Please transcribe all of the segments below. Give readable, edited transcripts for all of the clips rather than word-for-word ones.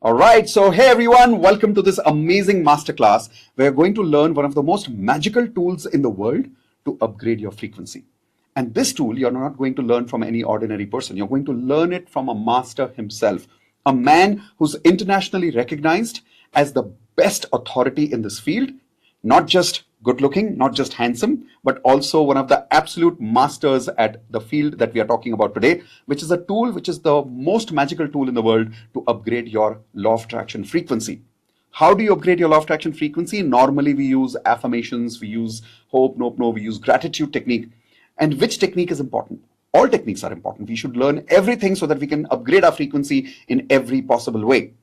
All right, so hey everyone, welcome to this amazing masterclass. We're going to learn one of the most magical tools in the world to upgrade your frequency. And this tool, you're not going to learn from any ordinary person. You're going to learn it from a master himself, a man who's internationally recognized as the best authority in this field, not just good looking, not just handsome, but also one of the absolute masters at the field that we are talking about today, which is a tool which is the most magical tool in the world to upgrade your law of attraction frequency. How do you upgrade your law of attraction frequency? Normally, we use affirmations, we use hope, nope, no, we use gratitude technique. And which technique is important? All techniques are important. We should learn everything so that we can upgrade our frequency in every possible way.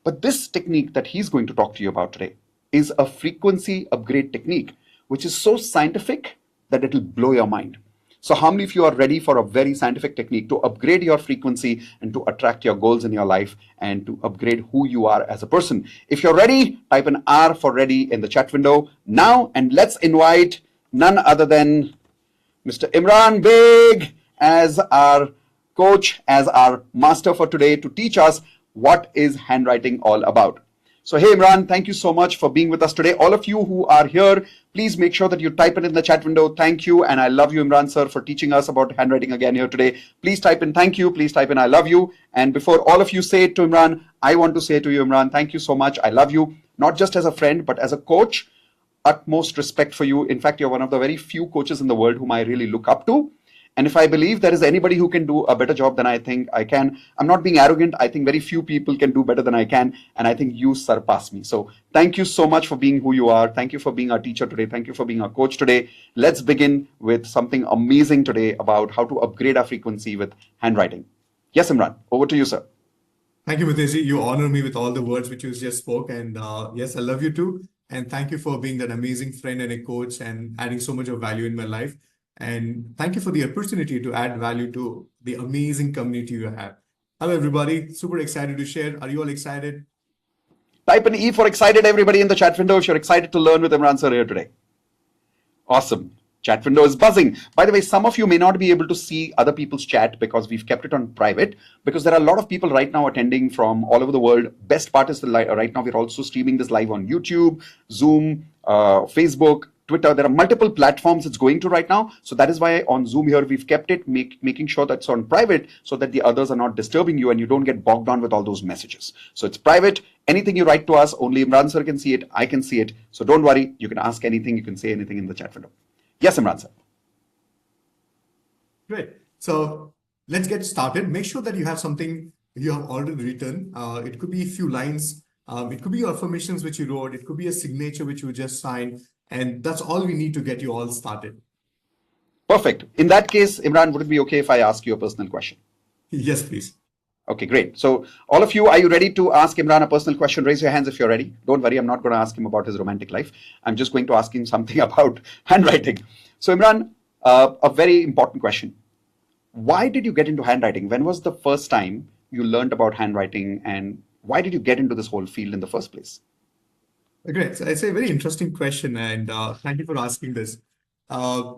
But this technique that he's going to talk to you about today is a frequency upgrade technique, which is so scientific that it'll blow your mind. So how many of you are ready for a very scientific technique to upgrade your frequency and to attract your goals in your life and to upgrade who you are as a person? If you're ready, type an R for ready in the chat window now, and let's invite none other than Mr. Imran Baig as our coach, as our master for today to teach us what is handwriting all about. So, hey Imran, thank you so much for being with us today. All of you who are here, please make sure that you type it in the chat window. Thank you. And I love you, Imran sir, for teaching us about handwriting again here today. Please type in thank you. Please type in I love you. And before all of you say it to Imran, I want to say to you, Imran, thank you so much. I love you, not just as a friend, but as a coach. Utmost respect for you. In fact, you're one of the very few coaches in the world whom I really look up to. And if I believe there is anybody who can do a better job than I think I can, I'm not being arrogant. I think very few people can do better than I can. And I think you surpass me. So thank you so much for being who you are. Thank you for being our teacher today. Thank you for being our coach today. Let's begin with something amazing today about how to upgrade our frequency with handwriting. Yes, Imran, over to you, sir. Thank you, Mitesh. You honor me with all the words which you just spoke. And yes, I love you too. And thank you for being that amazing friend and a coach and adding so much of value in my life. And thank you for the opportunity to add value to the amazing community you have. Hello, everybody. Super excited to share. Are you all excited? Type an E for excited, everybody in the chat window, if you're excited to learn with Imran sir here today. Awesome. Chat window is buzzing. By the way, some of you may not be able to see other people's chat because we've kept it on private, because there are a lot of people right now attending from all over the world. Best part is right now we're also streaming this live on YouTube, Zoom, Facebook, Twitter. There are multiple platforms it's going to right now. So that is why on Zoom here, we've kept it, making sure that's on private so that the others are not disturbing you and you don't get bogged down with all those messages. So it's private. Anything you write to us, only Imran sir can see it. I can see it. So don't worry. You can ask anything. You can say anything in the chat window. Yes, Imran sir. Great. So let's get started. Make sure that you have something you have already written. It could be a few lines. It could be your affirmations which you wrote. It could be a signature which you just signed. And that's all we need to get you all started. Perfect. In that case, Imran, would it be okay if I ask you a personal question? Yes, please. Okay, great. So all of you, are you ready to ask Imran a personal question? Raise your hands if you're ready. Don't worry, I'm not going to ask him about his romantic life. I'm just going to ask him something about handwriting. So Imran, a very important question. Why did you get into handwriting? When was the first time you learned about handwriting, and why did you get into this whole field in the first place? Great. So it's a very interesting question, and thank you for asking this. I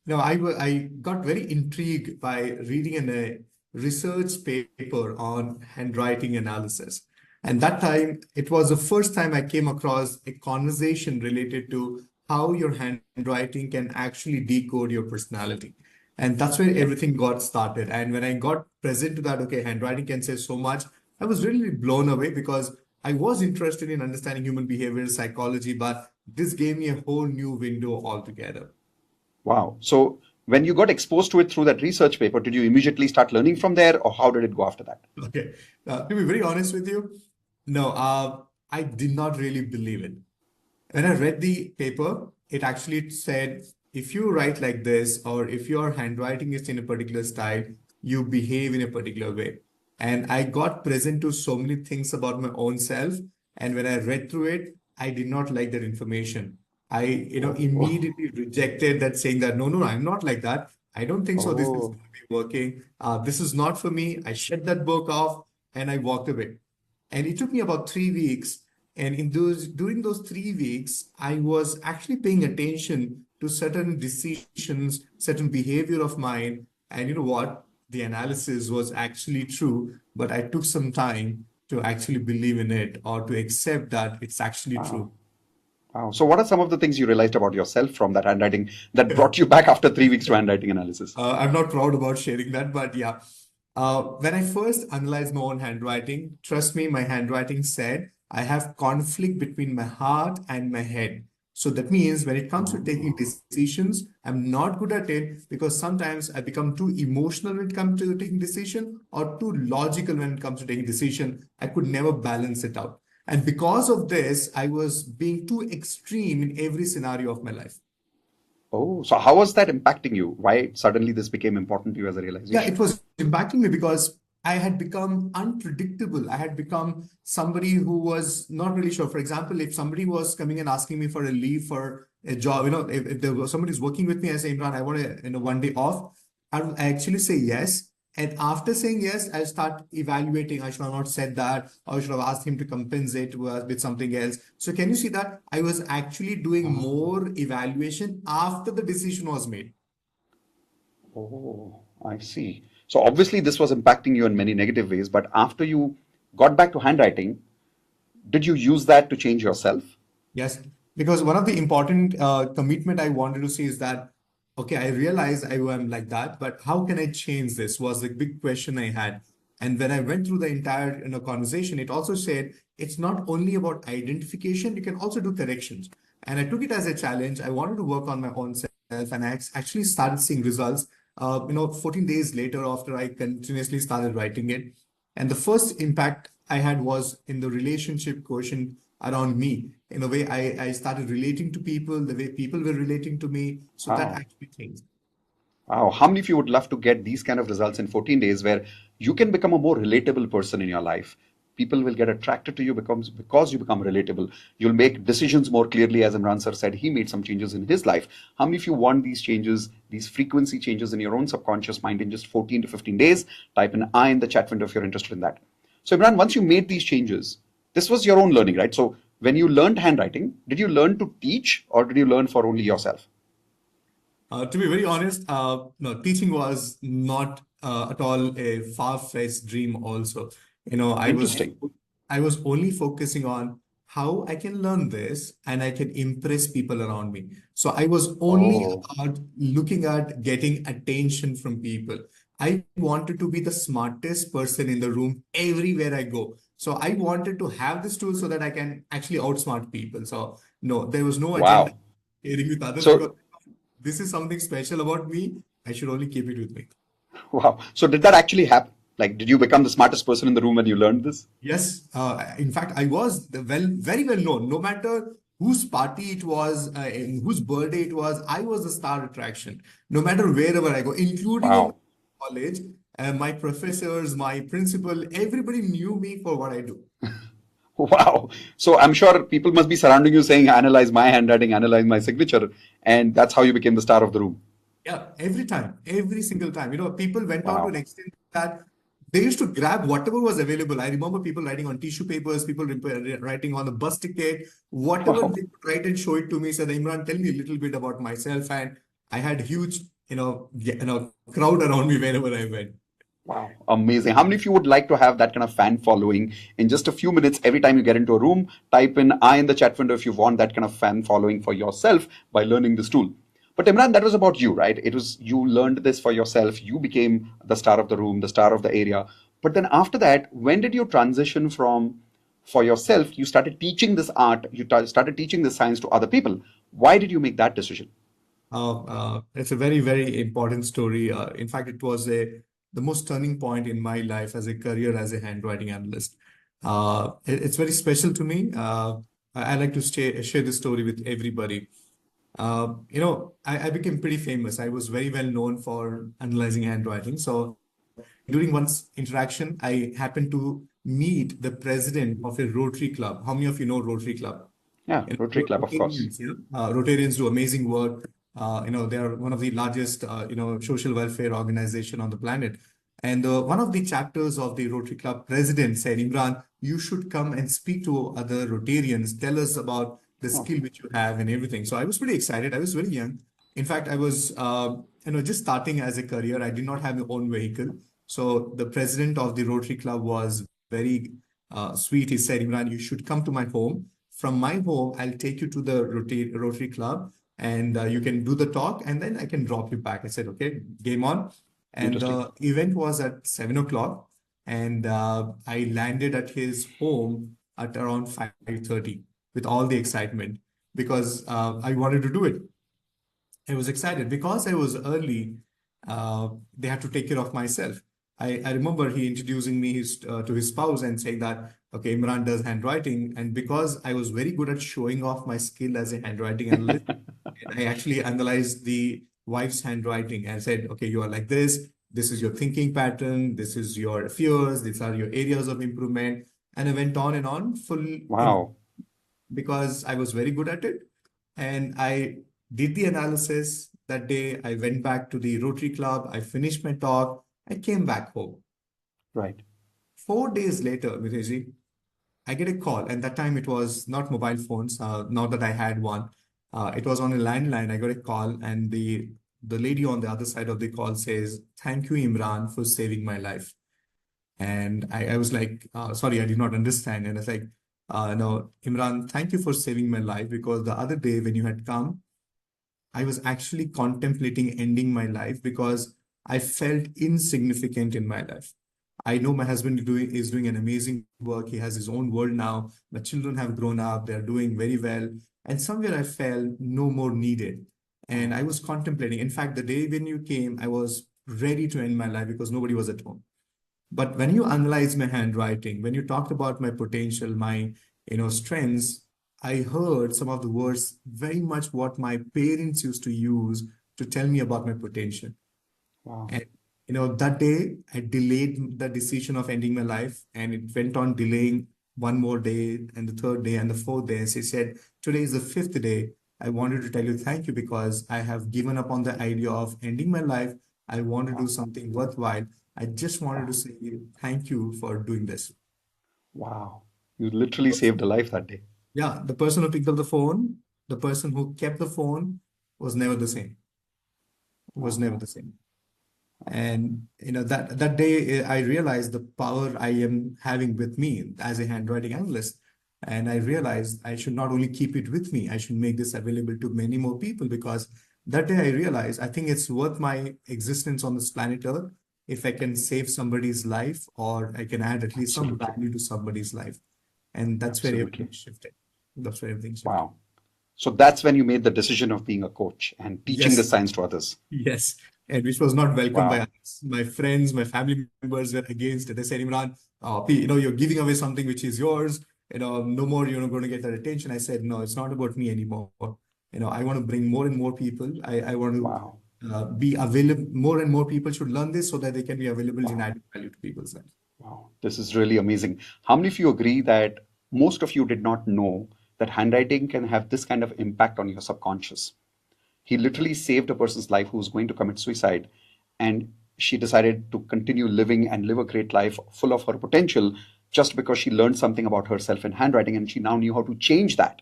got very intrigued by reading a research paper on handwriting analysis. And that time, it was the first time I came across a conversation related to how your handwriting can actually decode your personality. And that's where everything got started. And when I got present to that, okay, handwriting can say so much, I was really blown away because I was interested in understanding human behavior, psychology, but this gave me a whole new window altogether. Wow. So when you got exposed to it through that research paper, did you immediately start learning from there, or how did it go after that? Okay. To be very honest with you, no, I did not really believe it. When I read the paper, it actually said, if you write like this, or if your handwriting is in a particular style, you behave in a particular way. And I got present to so many things about my own self. And when I read through it, I did not like that information. I, immediately rejected that, saying that, no, I'm not like that. I don't think so. This is going to be working. This is not for me. I shut that book off and I walked away. And it took me about 3 weeks. And during those 3 weeks, I was actually paying attention to certain decisions, certain behavior of mine. And you know what? The analysis was actually true, but I took some time to actually believe in it or to accept that it's actually Wow. true. Wow. So, what are some of the things you realized about yourself from that handwriting that brought you back after 3 weeks to handwriting analysis? I'm not proud about sharing that, but yeah. When I first analyzed my own handwriting, trust me, my handwriting said I have conflict between my heart and my head. So that means when it comes to taking Oh. decisions, I'm not good at it because sometimes I become too emotional when it comes to taking decision or too logical when it comes to taking decision. I could never balance it out. And because of this, I was being too extreme in every scenario of my life. Oh, so how was that impacting you? Why suddenly this became important to you as a Yeah, realization? it was impacting me because I had become unpredictable. I had become somebody who was not really sure. For example, if somebody was coming and asking me for a leave for a job, if there was somebody who's working with me, I say, Imran, I want a 1 day off. I would actually say yes. And after saying yes, I start evaluating. I should have not said that, or I should have asked him to compensate with something else. So can you see that I was actually doing more evaluation after the decision was made? Oh, I see. So obviously this was impacting you in many negative ways, but after you got back to handwriting, did you use that to change yourself? Yes, because one of the important commitment I wanted to see is that, okay, I realize I am like that, but how can I change this was the big question I had. And when I went through the entire conversation, it also said it's not only about identification, you can also do corrections. And I took it as a challenge. I wanted to work on my own self, and actually started seeing results. 14 days later, after I continuously started writing it, and the first impact I had was in the relationship quotient around me. In a way, I started relating to people the way people were relating to me. So that Wow. actually changed. Wow. How many of you would love to get these kind of results in 14 days where you can become a more relatable person in your life? People will get attracted to you because you become relatable. You'll make decisions more clearly, as Imran sir said. He made some changes in his life. How many of you want these changes, these frequency changes in your own subconscious mind in just 14 to 15 days? Type an I in the chat window if you're interested in that. So, Imran, once you made these changes, this was your own learning, right? So, when you learned handwriting, did you learn to teach or did you learn for only yourself? To be very honest, no, teaching was not at all a far-fetched dream also. You know, I was Interesting. I was only focusing on how I can learn this and I can impress people around me. So I was only Oh, about looking at getting attention from people. I wanted to be the smartest person in the room everywhere I go. So I wanted to have this tool so that I can actually outsmart people. So no, there was no agenda wow. sharing with others because So, this is something special about me. I should only keep it with me. wow. So did that actually happen? Like, did you become the smartest person in the room when you learned this? Yes, in fact, I was very well known. No matter whose party it was, and whose birthday it was, I was the star attraction. No matter wherever I go, including in Wow. college, my professors, my principal, everybody knew me for what I do. Wow. So I'm sure people must be surrounding you saying, analyze my handwriting, analyze my signature. And that's how you became the star of the room. Yeah, every time, every single time. People went out to an Wow. extent that they used to grab whatever was available. I remember people writing on tissue papers, people writing on the bus ticket, whatever Wow. they could write and show it to me. Said, Imran, tell me a little bit about myself. And I had huge, crowd around me wherever I went. Wow. Amazing. How many of you would like to have that kind of fan following in just a few minutes every time you get into a room? Type in I in the chat window if you want that kind of fan following for yourself by learning this tool. But Imran, that was about you, right? It was you learned this for yourself. You became the star of the room, the star of the area. But then after that, when did you transition from for yourself? You started teaching this art, started teaching this science to other people. Why did you make that decision? It's a very, very important story. In fact, it was the most turning point in my life as a career as a handwriting analyst. It's very special to me. I like to share this story with everybody. I became pretty famous. I was very well known for analyzing handwriting. So during one's interaction, I happened to meet the president of a Rotary Club. How many of you know Rotary Club? Yeah, Rotary Club, of course. Rotarians, Rotarians do amazing work. They are one of the largest, social welfare organization on the planet. And one of the chapters of the Rotary Club president said, Imran, you should come and speak to other Rotarians. Tell us about the Oh, skill which you have and everything. So I was pretty excited. I was very young. In fact, I was, just starting as a career. I did not have my own vehicle. So the president of the Rotary Club was very sweet. He said, Imran, you should come to my home. From my home, I'll take you to the Rotary Club and you can do the talk and then I can drop you back. I said, okay, game on. And Interesting. the event was at 7 o'clock and I landed at his home at around 5:30 with all the excitement because I wanted to do it. I was excited because I was early. They had to take care of myself. I remember he introducing me to his spouse and saying that, okay, Imran does handwriting. And because I was very good at showing off my skill as a handwriting analyst, I actually analyzed the wife's handwriting and said, okay, you are like this. This is your thinking pattern. This is your fears. These are your areas of improvement. And I went on and on, Wow. because I was very good at it. And I did the analysis that day. I went back to the Rotary Club. I finished my talk. I came back home. Right. 4 days later, Miteshji, I get a call. And that time it was not mobile phones, not that I had one. It was on a landline. I got a call, and the lady on the other side of the call says, "Thank you, Imran, for saving my life." And I was like, sorry, I did not understand. And I was like, no, Imran, thank you for saving my life because the other day when you had come, I was actually contemplating ending my life because I felt insignificant in my life. I know my husband is doing an amazing work. He has his own world now. My children have grown up. They're doing very well. And somewhere I felt no more needed. And Wow. I was contemplating. In fact, the day when you came, I was ready to end my life because nobody was at home. But when you analyze my handwriting, when you talked about my potential, my strengths, I heard some of the words very much what my parents used to use to tell me about my potential. Wow. And that day I delayed the decision of ending my life, and it went on delaying one more day, and the third day, and the fourth day. And she said, "Today is the fifth day. I wanted to tell you thank you because I have given up on the idea of ending my life. I want to do Wow. something worthwhile. I just wanted to Wow. say thank you for doing this." Wow. You literally saved a life that day. Yeah, the person who picked up the phone, the person who kept the phone was never the same, was Wow. never the same. And that day I realized the power I am having with me as a handwriting analyst. And I realized I should not only keep it with me, I should make this available to many more people because that day I realized I think it's worth my existence on this planet Earth if I can save somebody's life or I can add at least some Absolutely. value to somebody's life. And that's where everything Absolutely. shifted. That's where everything shifted. Wow. So that's when you made the decision of being a coach and teaching the Yes. science to others. Yes, and which was not welcomed by Wow. others. My friends, my family members were against it. They said, Imran, you're giving away something which is yours. No more, you're going to get that attention. I said, no, it's not about me anymore. I want to bring more and more people. I want Wow. to be available. More and more people should learn this so that they can be available in Wow. added value to people's lives. Wow. This is really amazing. How many of you agree that most of you did not know that handwriting can have this kind of impact on your subconscious? He literally saved a person's life who was going to commit suicide, and she decided to continue living and live a great life full of her potential just because she learned something about herself in handwriting and she now knew how to change that.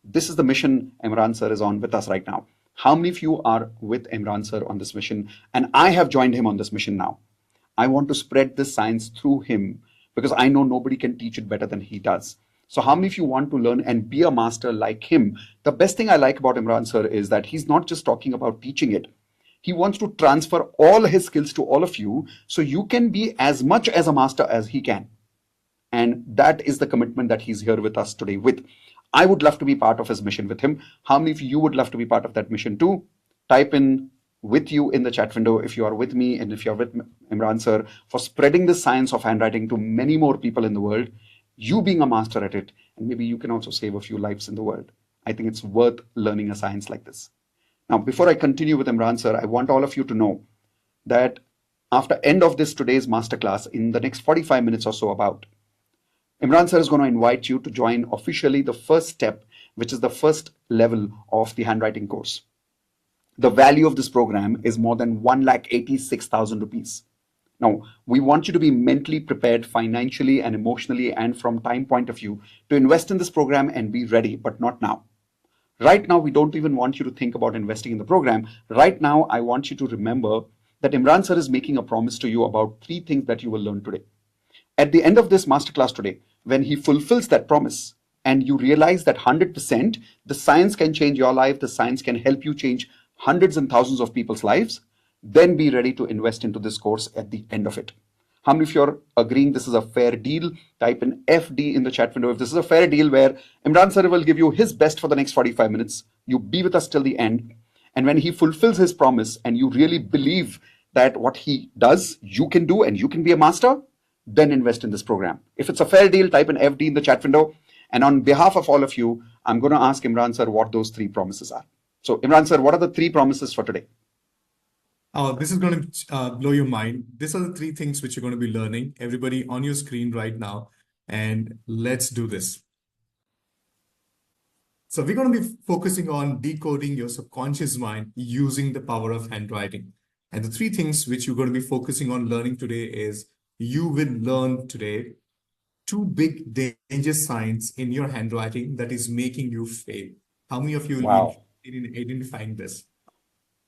This is the mission Imran sir is on with us right now. How many of you are with Imran sir on this mission? And I have joined him on this mission now. I want to spread this science through him because I know nobody can teach it better than he does. So, how many of you want to learn and be a master like him? The best thing I like about Imran sir is that he's not just talking about teaching it. He wants to transfer all his skills to all of you so you can be as much as a master as he can. And that is the commitment that he's here with us today with. I would love to be part of his mission with him. How many of you would love to be part of that mission too? Type in with you in the chat window if you are with me and if you're with Imran sir for spreading the science of handwriting to many more people in the world. You being a master at it, and maybe you can also save a few lives in the world. I think it's worth learning a science like this. Now, before I continue with Imran sir, I want all of you to know that after end of this today's masterclass, in the next 45 minutes or so about, Imran sir is going to invite you to join officially the first step, which is the first level of the handwriting course. The value of this program is more than 1,86,000 rupees. Now, we want you to be mentally prepared financially and emotionally and from time point of view to invest in this program and be ready, but not now. Right now, we don't even want you to think about investing in the program. Right now, I want you to remember that Imran sir is making a promise to you about three things that you will learn today. At the end of this masterclass today, when he fulfills that promise and you realize that 100% the science can change your life, the science can help you change hundreds and thousands of people's lives, then be ready to invest into this course at the end of it. How many of you are agreeing this is a fair deal? Type in FD in the chat window if this is a fair deal where Imran sir will give you his best for the next 45 minutes. You be with us till the end. And when he fulfills his promise and you really believe that what he does, you can do and you can be a master, then invest in this program. If it's a fair deal, type in FD in the chat window. And on behalf of all of you, I'm going to ask Imran sir what those three promises are. So, Imran sir, what are the three promises for today? Oh, this is going to blow your mind. These are the three things which you're going to be learning. Everybody on your screen right now, and let's do this. So we're going to be focusing on decoding your subconscious mind using the power of handwriting. And the three things which you're going to be focusing on learning today is you will learn today two big danger signs in your handwriting that is making you fail. How many of you will be Wow. interested in identifying this?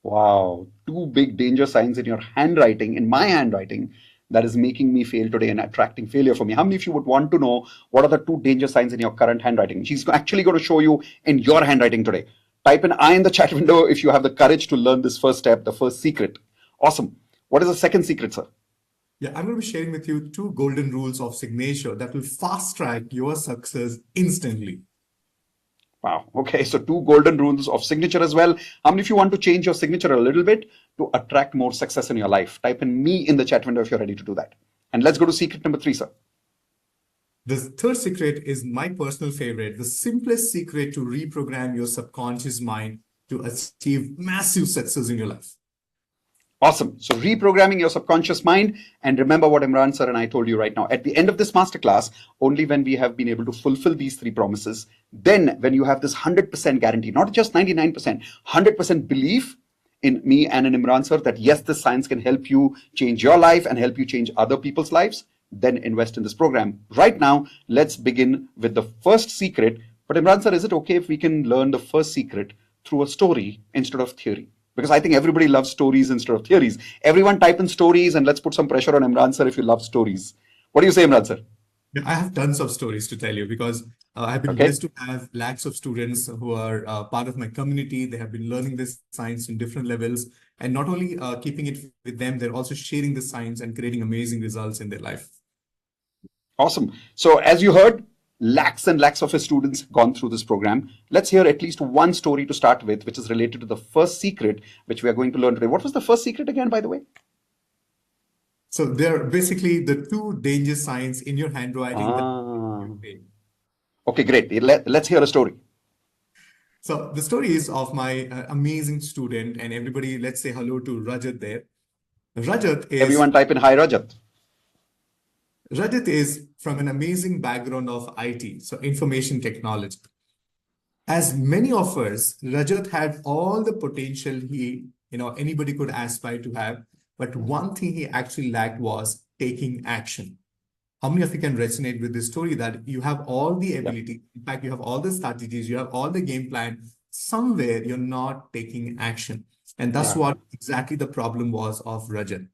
Wow. Two big danger signs in your handwriting, in my handwriting, that is making me fail today and attracting failure for me. How many of you would want to know what are the two danger signs in your current handwriting? She's actually going to show you in your handwriting today. Type an I in the chat window if you have the courage to learn this first step, the first secret. Awesome. What is the second secret, sir? Yeah, I'm going to be sharing with you two golden rules of signature that will fast track your success instantly. Wow. Okay. So two golden rules of signature as well. How many of you want to change your signature a little bit to attract more success in your life? Type in me in the chat window if you're ready to do that. And let's go to secret number 3, sir. The third secret is my personal favorite, the simplest secret to reprogram your subconscious mind to achieve massive success in your life. Awesome. So reprogramming your subconscious mind. And remember what Imran sir and I told you right now. At the end of this masterclass, only when we have been able to fulfill these three promises, then when you have this 100% guarantee, not just 99%, 100% belief in me and in Imran sir that yes, this science can help you change your life and help you change other people's lives, then invest in this program. Right now, let's begin with the first secret. But Imran sir, is it okay if we can learn the first secret through a story instead of theory? Because I think everybody loves stories instead of theories. Everyone type in stories and let's put some pressure on Imran sir if you love stories. What do you say, Imran sir? Yeah, I have tons of stories to tell you because I've been Okay. blessed to have lakhs of students who are part of my community. They have been learning this science in different levels, and not only keeping it with them, they're also sharing the science and creating amazing results in their life. Awesome. So as you heard, lakhs and lakhs of his students gone through this program. Let's hear at least one story to start with, which is related to the first secret, which we are going to learn today. What was the first secret again, by the way? So they're basically the two danger signs in your handwriting that Ah. you fail. Okay, great. Let's hear a story. So the story is of my amazing student, and everybody, let's say hello to Rajat there. Rajat is Everyone type in hi, Rajat. Rajat is from an amazing background of IT, so information technology. As many of us, Rajat had all the potential anybody could aspire to have, but one thing he actually lacked was taking action. How many of you can resonate with this story that you have all the Yeah. ability, in fact, you have all the strategies, you have all the game plan, somewhere you're not taking action. And that's Yeah. what exactly the problem was of Rajat.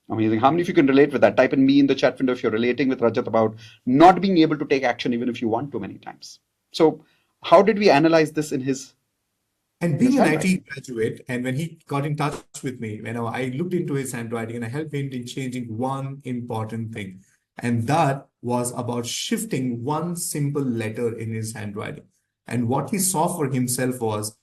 Amazing. How many of you can relate with that? Type in me in the chat window if you're relating with Rajat about not being able to take action even if you want to many times. So, how did we analyze this And in his being an IT handwriting? graduate, and when he got in touch with me, I looked into his handwriting and I helped him in changing one important thing. And that was about shifting one simple letter in his handwriting. And what he saw for himself was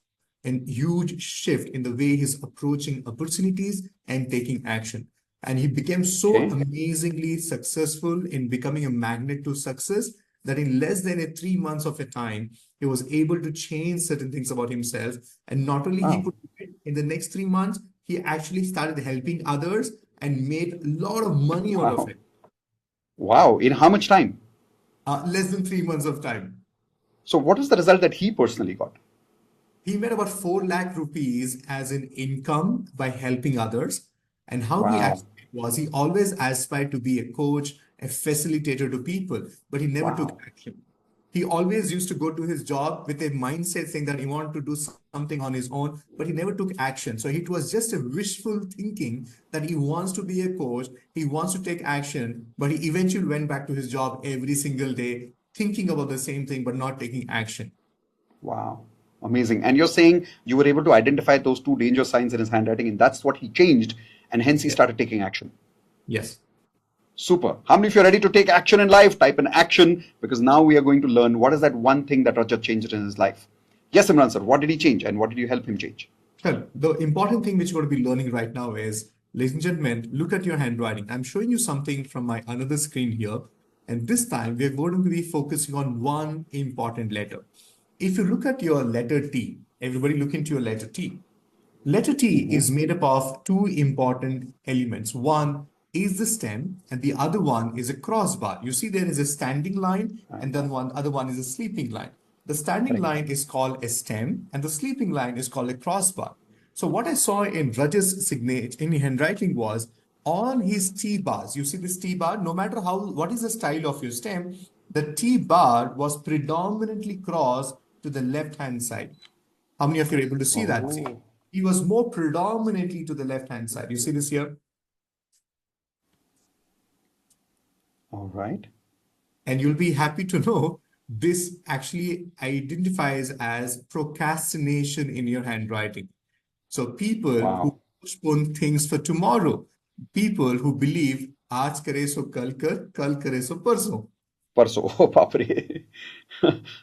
a huge shift in the way he's approaching opportunities and taking action. And he became so Okay. amazingly successful in becoming a magnet to success that in less than 3 months of a time, he was able to change certain things about himself. And not only he Wow. could do it in the next 3 months, he actually started helping others and made a lot of money out of Wow. it. Wow. In how much time? Less than 3 months of time. So, what was the result that he personally got? He made about 4 lakh rupees as an income by helping others. And how he Wow. actually was, he always aspired to be a coach, a facilitator to people, but he never took Wow. action. He always used to go to his job with a mindset saying that he wanted to do something on his own, but he never took action. So it was just a wishful thinking that he wants to be a coach, he wants to take action, but he eventually went back to his job every single day, thinking about the same thing, but not taking action. Wow. Amazing. And you're saying you were able to identify those two danger signs in his handwriting, and that's what he changed, and hence he Yeah. started taking action. Yes. Super. How many of you are ready to take action in life? Type in action, because now we are going to learn what is that one thing that Rajat changed in his life. Yes, Imran sir, what did he change and what did you help him change? Sure. The important thing which you're going to be learning right now is, ladies and gentlemen, look at your handwriting. I'm showing you something from my another screen here. And this time we're going to be focusing on one important letter. If you look at your letter T, everybody look into your letter T. Letter T Mhm. is made up of two important elements. One is the stem, and the other one is a crossbar. You see, there is a standing line, Right. and then one other one is a sleeping line. The standing Correct. line is called a stem, and the sleeping line is called a crossbar. So what I saw in Raj's signature in handwriting was on his T bars. You see this T bar, no matter what is the style of your stem, the T bar was predominantly crossed to the left hand side. How many of you are able to see that? See, Oh, he was more predominantly to the left-hand side. You see this here? all right. And you'll be happy to know this actually identifies as procrastination in your handwriting. So people who Wow. postpone things for tomorrow, people who believe आज करे सो कल करे सो परसों. Parso. Oh, Papre.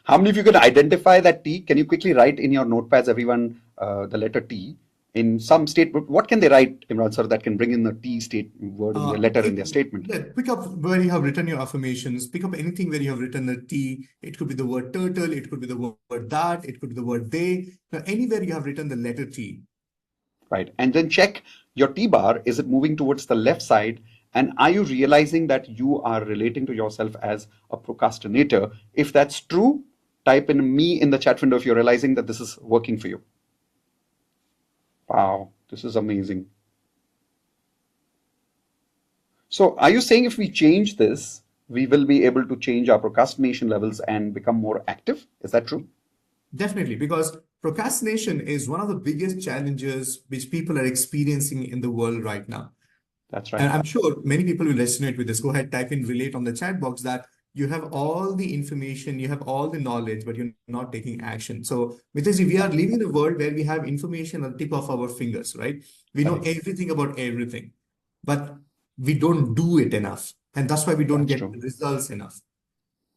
How many of you can identify that T? Can you quickly write in your notepads, everyone, the letter T in some statement? What can they write, Imran sir, that can bring in the T state word in their letter in their statement? Pick up where you have written your affirmations. Pick up anything where you have written the T. It could be the word turtle. It could be the word that. It could be the word they. Now, anywhere you have written the letter T. Right. And then check your T bar. Is it moving towards the left side? And are you realizing that you are relating to yourself as a procrastinator? If that's true, type in me in the chat window if you're realizing that this is working for you. Wow, this is amazing. So, are you saying if we change this, we will be able to change our procrastination levels and become more active? Is that true? Definitely, because procrastination is one of the biggest challenges which people are experiencing in the world right now. That's And right. I'm sure many people will resonate with this. Go ahead, type in relate on the chat box that you have all the information, you have all the knowledge, but you're not taking action. So, Mitesh, we are living in a world where we have information on the tip of our fingers, right? We know Correct. everything about everything, but we don't do it enough. And that's why we don't That's get true. results enough.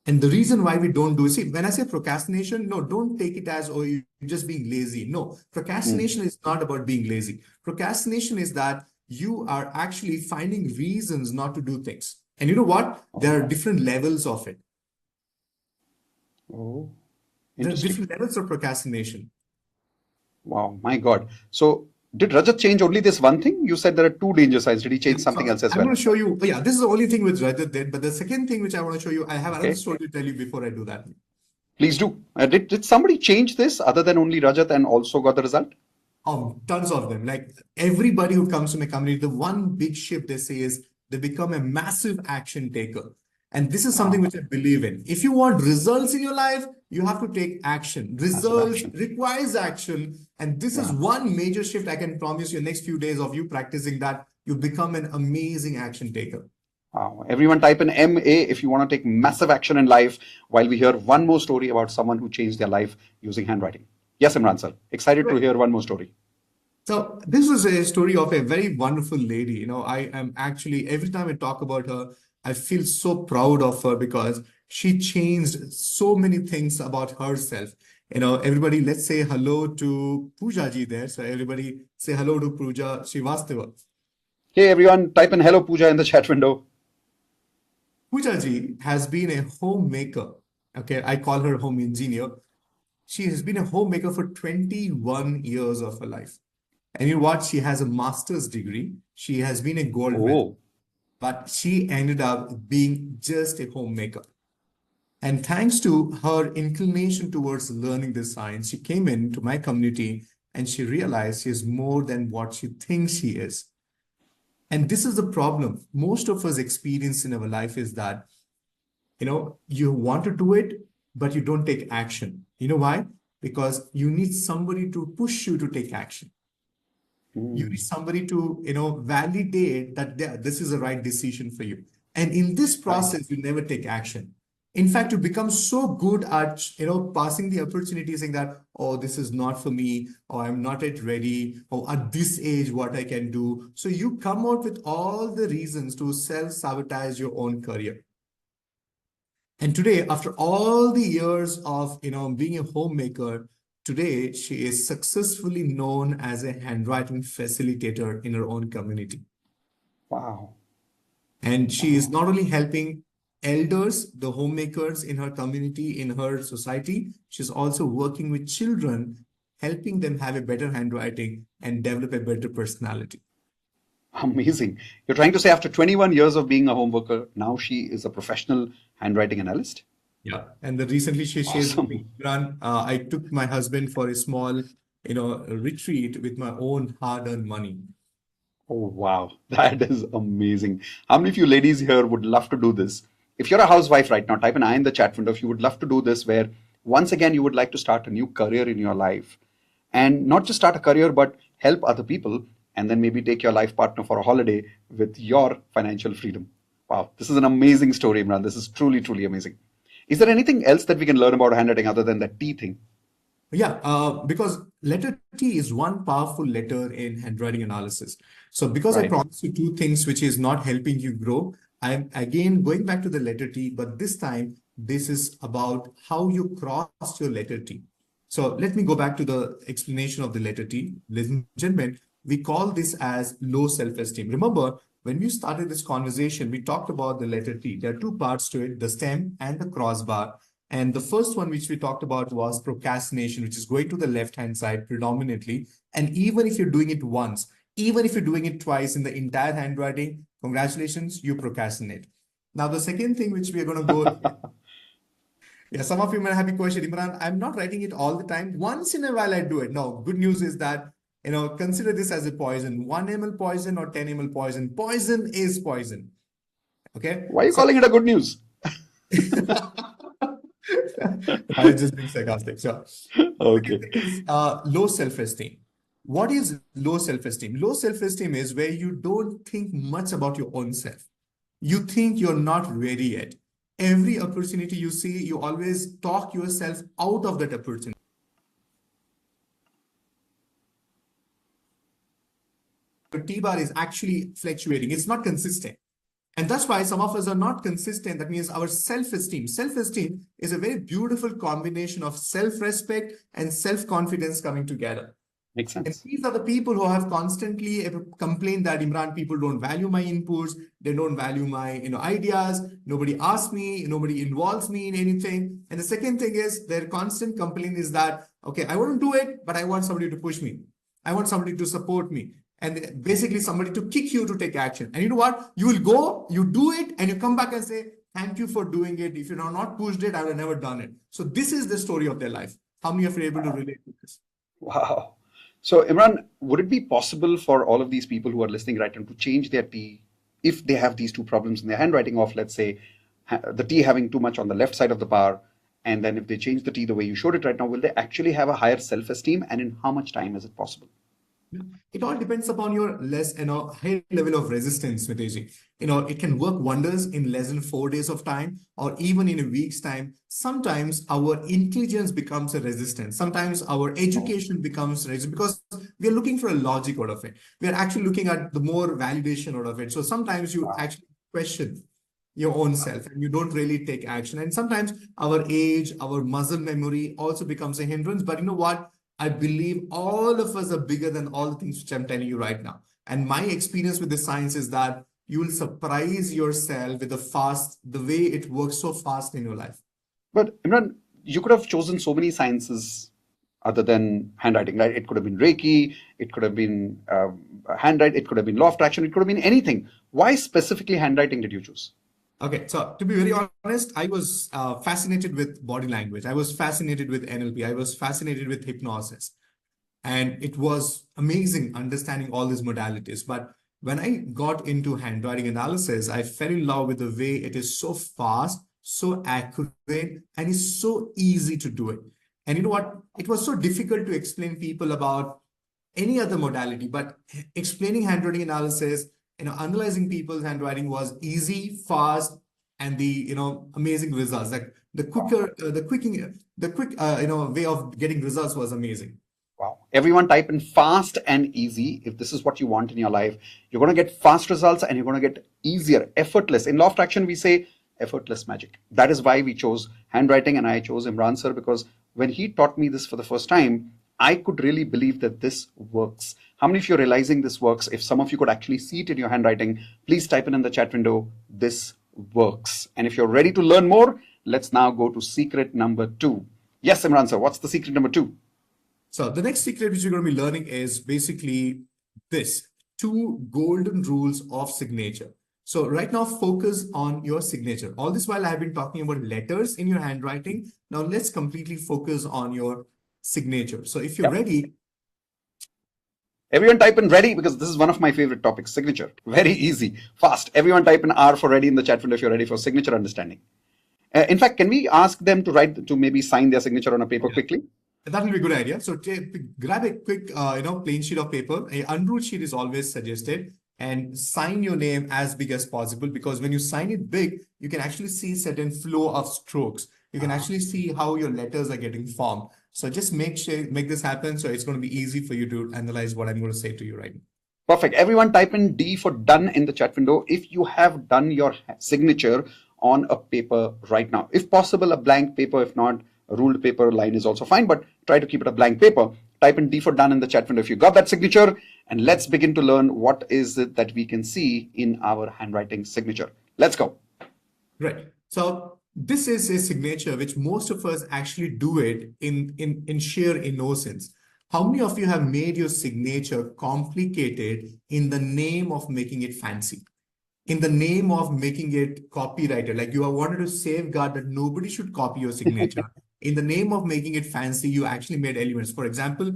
And the reason why we don't do, see, when I say procrastination, no, don't take it as, oh, you're just being lazy. No, Hmm. procrastination is not about being lazy. Procrastination is that you are actually finding reasons not to do things. And you know what? Oh, There are different levels of it. oh, There are interesting. different levels of procrastination. Wow, my God. So, did Rajat change only this one thing? You said there are two danger signs. Did he Yeah, change something so else as I'm well? going to show you. Oh, yeah, this is the only thing which Rajat did. But the second thing which I want to show you, I have another Okay, story to tell you before I do that. please do. Did somebody change this other than only Rajat and also got the result? Tons of them. Like everybody who comes to my company, the one big shift they say is they become a massive action taker. And this is something Wow, which I believe in. If you want results in your life, you have to take action. massive Results action. requires action. And this is Yeah. one major shift I can promise you next few days of you practicing that, you become an amazing action taker. Wow. Everyone type in MA if you want to take massive action in life while we hear one more story about someone who changed their life using handwriting. Yes, Imran sir. Excited to Right. hear one more story. So this was a story of a very wonderful lady. I am actually, every time I talk about her, I feel so proud of her because she changed so many things about herself. Everybody, let's say hello to Pooja ji there. So everybody say hello to Pooja Srivastava. Hey, everyone, type in hello Pooja in the chat window. Pooja ji has been a homemaker. Okay, I call her home engineer. She has been a homemaker for 21 years of her life. And you know what? She has a master's degree. She has been a gold medal, Oh, but she ended up being just a homemaker. And thanks to her inclination towards learning this science, she came into my community and she realized she is more than what she thinks she is. And this is the problem most of us experience in our life is that, you want to do it, but you don't take action. You know why? Because you need somebody to push you to take action. You need somebody to, validate that this is the right decision for you. And in this Right. process, you never take action. In fact, you become so good at, passing the opportunity, saying that, oh, this is not for me, or I'm not yet ready, or at this age, what I can do. So you come out with all the reasons to self-sabotage your own career. And today, after all the years of being a homemaker, today she is successfully known as a handwriting facilitator in her own community. Wow. And she is Wow. not only helping elders, the homemakers in her community, in her society, she's also working with children, helping them have a better handwriting and develop a better personality. Amazing. You're trying to say after 21 years of being a home worker, now she is a professional handwriting analyst? Yeah. And then recently she shares with me, Awesome. Imran, I took my husband for a small, retreat with my own hard-earned money. Oh, wow. That is amazing. How many of you ladies here would love to do this? If you're a housewife right now, type an I in the chat window if you would love to do this, where once again you would like to start a new career in your life. And not just start a career, but help other people, and then maybe take your life partner for a holiday with your financial freedom. Wow. This is an amazing story, Imran. This is truly, truly amazing. Is there anything else that we can learn about handwriting other than that T thing? Yeah, because letter T is one powerful letter in handwriting analysis. So because I Right. promised you two things which is not helping you grow, I'm again going back to the letter T, but this time this is about how you cross your letter T. So let me go back to the explanation of the letter T. Ladies and gentlemen, we call this as low self-esteem. Remember, when we started this conversation, we talked about the letter T. There are two parts to it, the stem and the crossbar. And the first one, which we talked about, was procrastination, which is going to the left-hand side predominantly. And even if you're doing it once, even if you're doing it twice in the entire handwriting, congratulations, you procrastinate. Now, the second thing which we are going to go, yeah, some of you might have a question, Imran, I'm not writing it all the time. Once in a while, I do it. No, good news is that, consider this as a poison, 1 ml poison or 10 ml poison. Poison is poison. Okay. Why are you So calling it a good news? I was just being sarcastic. So, second Okay. thing is low self-esteem. What is low self-esteem? Low self-esteem is where you don't think much about your own self. You think you're not ready yet. Every opportunity you see, you always talk yourself out of that opportunity. Your T-bar is actually fluctuating. It's not consistent. And that's why some of us are not consistent. That means our self-esteem. Self-esteem is a very beautiful combination of self-respect and self-confidence coming together. Makes And sense. these are the people who have constantly complained that Imran, people don't value my inputs, they don't value my ideas, nobody asks me, nobody involves me in anything. And the second thing is their constant complaint is that, okay, I want to do it, but I want somebody to push me. I want somebody to support me. And basically somebody to kick you to take action. And you know what? You will go, you do it, and you come back and say, thank you for doing it. If you have not pushed it, I would have never done it. So this is the story of their life. How many of you are able to relate to this? Wow. So, Imran, would it be possible for all of these people who are listening right now to change their T if they have these two problems in their handwriting of, let's say, the T having too much on the left side of the bar, and then if they change the T the way you showed it right now, will they actually have a higher self-esteem, and in how much time is it possible? It all depends upon your high level of resistance, Mitesh. It can work wonders in less than 4 days of time, or even in a week's time. Sometimes our intelligence becomes a resistance. Sometimes our Oh, education becomes resistance because we are looking for a logic out of it. We are actually looking at the more validation out of it. So sometimes you wow. actually question your own self and you don't really take action. And sometimes our age, our muscle memory also becomes a hindrance. But you know what? I believe all of us are bigger than all the things which I'm telling you right now. And my experience with the science is that you will surprise yourself with the way it works so fast in your life. But Imran, you could have chosen so many sciences other than handwriting, right? It could have been Reiki, it could have been handwriting, it could have been law of attraction, it could have been anything. Why specifically handwriting did you choose? Okay, so to be very honest, I was fascinated with body language. I was fascinated with NLP. I was fascinated with hypnosis. And it was amazing understanding all these modalities. But when I got into handwriting analysis, I fell in love with the way it is so fast so accurate, and it's so easy to do it. And you know what? It was so difficult to explain people about any other modality, but explaining handwriting analysis, analyzing people's handwriting was easy, fast, and the amazing results. Like the quick way of getting results was amazing. Wow. Everyone type in fast and easy. If this is what you want in your life, you're going to get fast results and you're going to get easier, effortless. In law of attraction, we say effortless magic. That is why we chose handwriting and I chose Imran sir, because when he taught me this for the first time, I could really believe that this works. How many of you are realizing this works? If some of you could actually see it in your handwriting, please type in the chat window, this works. And if you're ready to learn more, let's now go to secret number 2. Yes, Imran sir, what's the secret number 2? So the next secret which you're going to be learning is basically this: 2 golden rules of signature. So right now, focus on your signature. All this while I've been talking about letters in your handwriting. Now let's completely focus on your signature. So if you're Yep. ready, Everyone type in ready, because this is one of my favorite topics, signature. Very easy, fast. Everyone type in R for ready in the chat window if you're ready for signature understanding. In fact, can we ask them to maybe sign their signature on a paper yeah, quickly? that will be a good idea. So grab a quick, plain sheet of paper. A unruled sheet is always suggested, and sign your name as big as possible, because when you sign it big, you can actually see certain flow of strokes. You can actually see how your letters are getting formed. So just make this happen. So it's going to be easy for you to analyze what I'm going to say to you right now. Perfect. Everyone type in D for done in the chat window if you have done your signature on a paper right now. If possible, a blank paper. If not, a ruled paper line is also fine, but try to keep it a blank paper. Type in D for done in the chat window if you got that signature, and let's begin to learn what is it that we can see in our handwriting signature. Let's go. Right. So this is a signature which most of us actually do it in sheer innocence. How many of you have made your signature complicated in the name of making it fancy? In the name of making it copyrighted, like you have wanted to safeguard that nobody should copy your signature. In the name of making it fancy, you actually made elements. For example,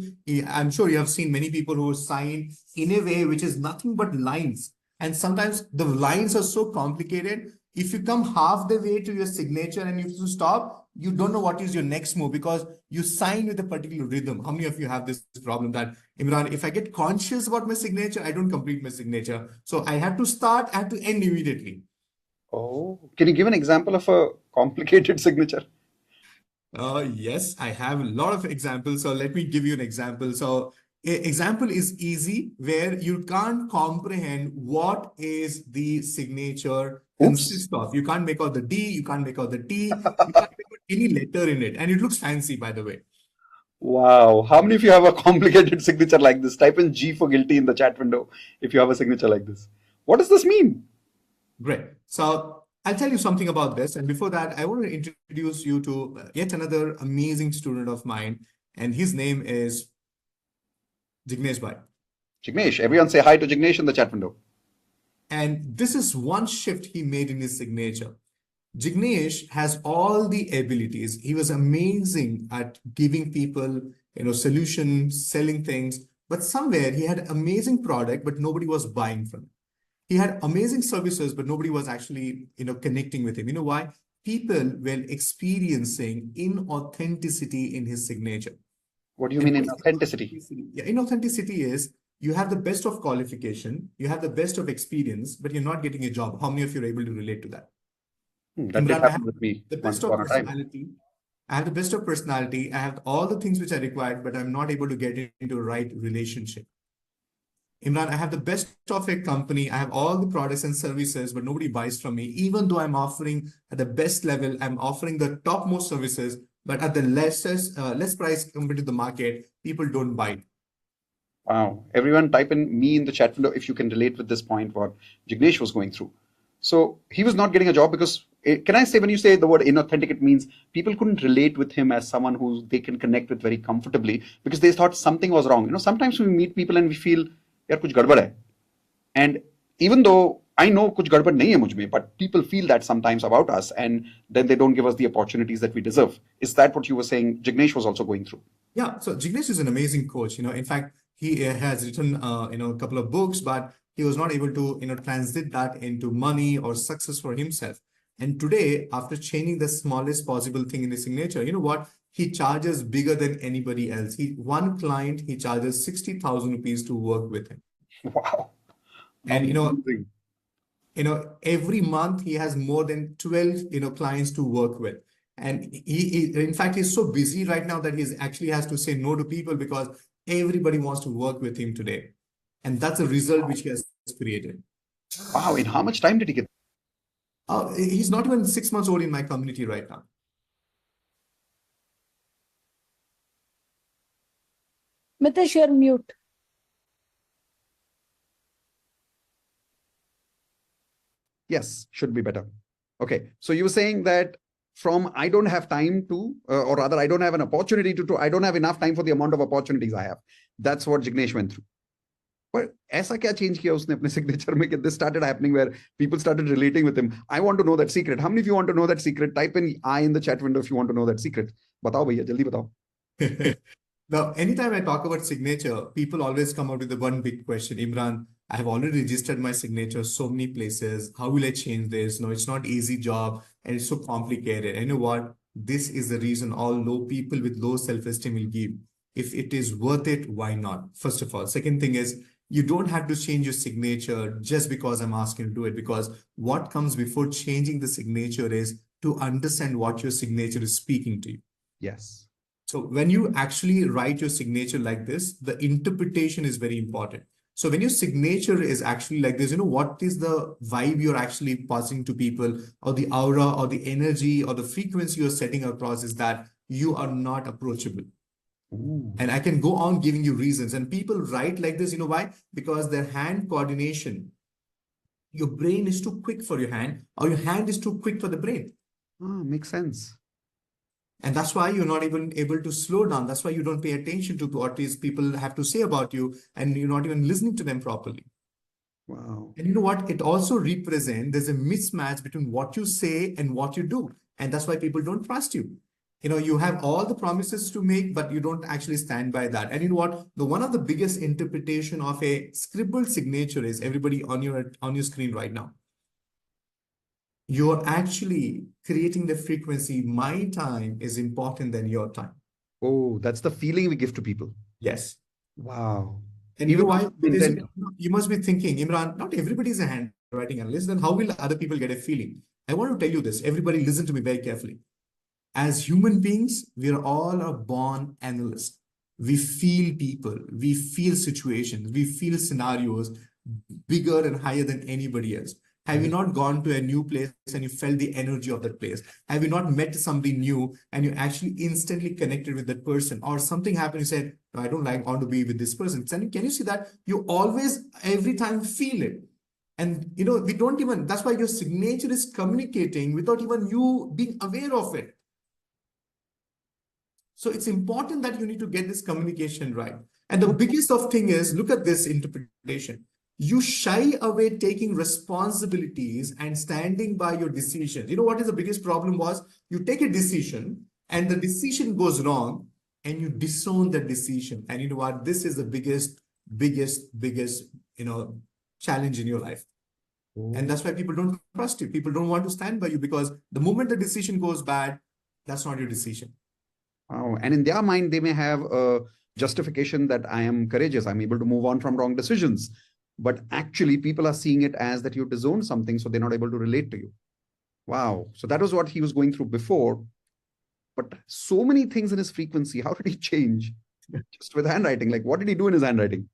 I'm sure you have seen many people who sign in a way which is nothing but lines. And sometimes the lines are so complicated. If you come half the way to your signature and you stop, you don't know what is your next move because you sign with a particular rhythm. How many of you have this problem that, Imran, if I get conscious about my signature, I don't complete my signature. So I have to start, I have to end immediately. Oh, can you give an example of a complicated signature? Yes, I have a lot of examples. So let me give you an example. So example is easy where you can't comprehend what is the signature Oops. consists of. You can't make out the D, you can't make out the T, you can't make out any letter in it. And it looks fancy, by the way. Wow. How many of you have a complicated signature like this? Type in G for guilty in the chat window if you have a signature like this. What does this mean? Great. So I'll tell you something about this. And before that, I want to introduce you to yet another amazing student of mine. And his name is Jignesh Bhai. Jignesh. Everyone say hi to Jignesh in the chat window. And this is one shift he made in his signature. Jignesh has all the abilities. He was amazing at giving people, solutions, selling things. But somewhere he had amazing product, but nobody was buying from it. He had amazing services, but nobody was actually, connecting with him. You know why? People were experiencing inauthenticity in his signature. What do you And mean what in is authenticity? inauthenticity? Yeah, inauthenticity is you have the best of qualification, you have the best of experience, but you're not getting a job. How many of you are able to relate to that? That did Imran, I happen have with me the once best of upon a time. personality. I have the best of personality. I have all the things which are required, but I'm not able to get into the right relationship. Imran, I have the best of a company. I have all the products and services, but nobody buys from me. Even though I'm offering at the best level, I'm offering the topmost services, but at the less price compared to the market, people don't buy it. Wow. Everyone type in me in the chat window if you can relate with this point what Jignesh was going through. So he was not getting a job because, can I say, when you say the word inauthentic, it means people couldn't relate with him as someone who they can connect with very comfortably because they thought something was wrong. Sometimes we meet people and we feel, yaar, kuch gadbad hai. And even though I know kuch gadbad nahi hai mujh mein, but people feel that sometimes about us and then they don't give us the opportunities that we deserve. Is that what you were saying Jignesh was also going through? Yeah, so Jignesh is an amazing coach. In fact, he has written, a couple of books, but he was not able to, translate that into money or success for himself. And today, after changing the smallest possible thing in the signature, you know what? He charges bigger than anybody else. One client, he charges 60,000 rupees to work with him. Wow. And Amazing. every month he has more than 12, clients to work with. And in fact, he's so busy right now that he actually has to say no to people because everybody wants to work with him today. And that's a result which he has created. Wow. In how much time did he get? He's not even 6 months old in my community right now. Mitesh, you're mute. Yes, should be better. Okay. So you were saying that from I don't have time to, or rather, I don't have an opportunity to, I don't have enough time for the amount of opportunities I have. That's what Jignesh went through. But ऐसा क्या change किया उसने अपने signature में कि this started happening where people started relating with him. I want to know that secret. How many of you want to know that secret? Type in I in the chat window if you want to know that secret. बताओ भैया जल्दी बताओ. Now, anytime I talk about signature, people always come up with the one big question, Imran, I have already registered my signature so many places. How will I change this? No, it's not easy job and it's so complicated. And you know what? This is the reason all low people with low self-esteem will give. If it is worth it, why not? First of all. Second thing is, you don't have to change your signature just because I'm asking you to do it, because what comes before changing the signature is to understand what your signature is speaking to you. Yes. So when you actually write your signature like this, the interpretation is very important. So when your signature is actually like this, what is the vibe you're actually passing to people, or the aura or the energy or the frequency you're setting across is that you are not approachable. Ooh. And I can go on giving you reasons. And people write like this, why? Because their hand coordination, your brain is too quick for your hand, or your hand is too quick for the brain. Makes sense. And that's why you're not even able to slow down. That's why you don't pay attention to what these people have to say about you, and you're not even listening to them properly. Wow. And you know what? It also represents there's a mismatch between what you say and what you do. And that's why people don't trust you. You have all the promises to make, but you don't actually stand by that. And you know what? One of the biggest interpretation of a scribbled signature is, everybody on your screen right now, you're actually creating the frequency. My time is important than your time. Oh, that's the feeling we give to people. Yes. Wow. And you know why? Because Intent. you must be thinking, Imran, not everybody is a handwriting analyst. Then how will other people get a feeling? I want to tell you this. Everybody listen to me very carefully. As human beings, we are all a born analysts. We feel people, we feel situations, we feel scenarios bigger and higher than anybody else. Have you not gone to a new place and you felt the energy of that place? Have you not met somebody new and you actually instantly connected with that person? Or something happened, you said, no, I don't want to be with this person. Can you see that? You always, every time feel it. And we don't even, that's why your signature is communicating without even you being aware of it. So it's important that you need to get this communication right. And the biggest of thing is, look at this interpretation. You shy away taking responsibilities and standing by your decisions. You know what is the biggest problem was? You take a decision and the decision goes wrong and you disown the decision. And you know what? This is the biggest, challenge in your life. And that's why people don't trust you. People don't want to stand by you, because the moment the decision goes bad, that's not your decision. Wow. And in their mind, they may have a justification that I am courageous. I'm able to move on from wrong decisions. But actually, people are seeing it as that you disown something, so they're not able to relate to you. Wow. So that was what he was going through before. But so many things in his frequency, how did he change? Just with handwriting, like what did he do in his handwriting?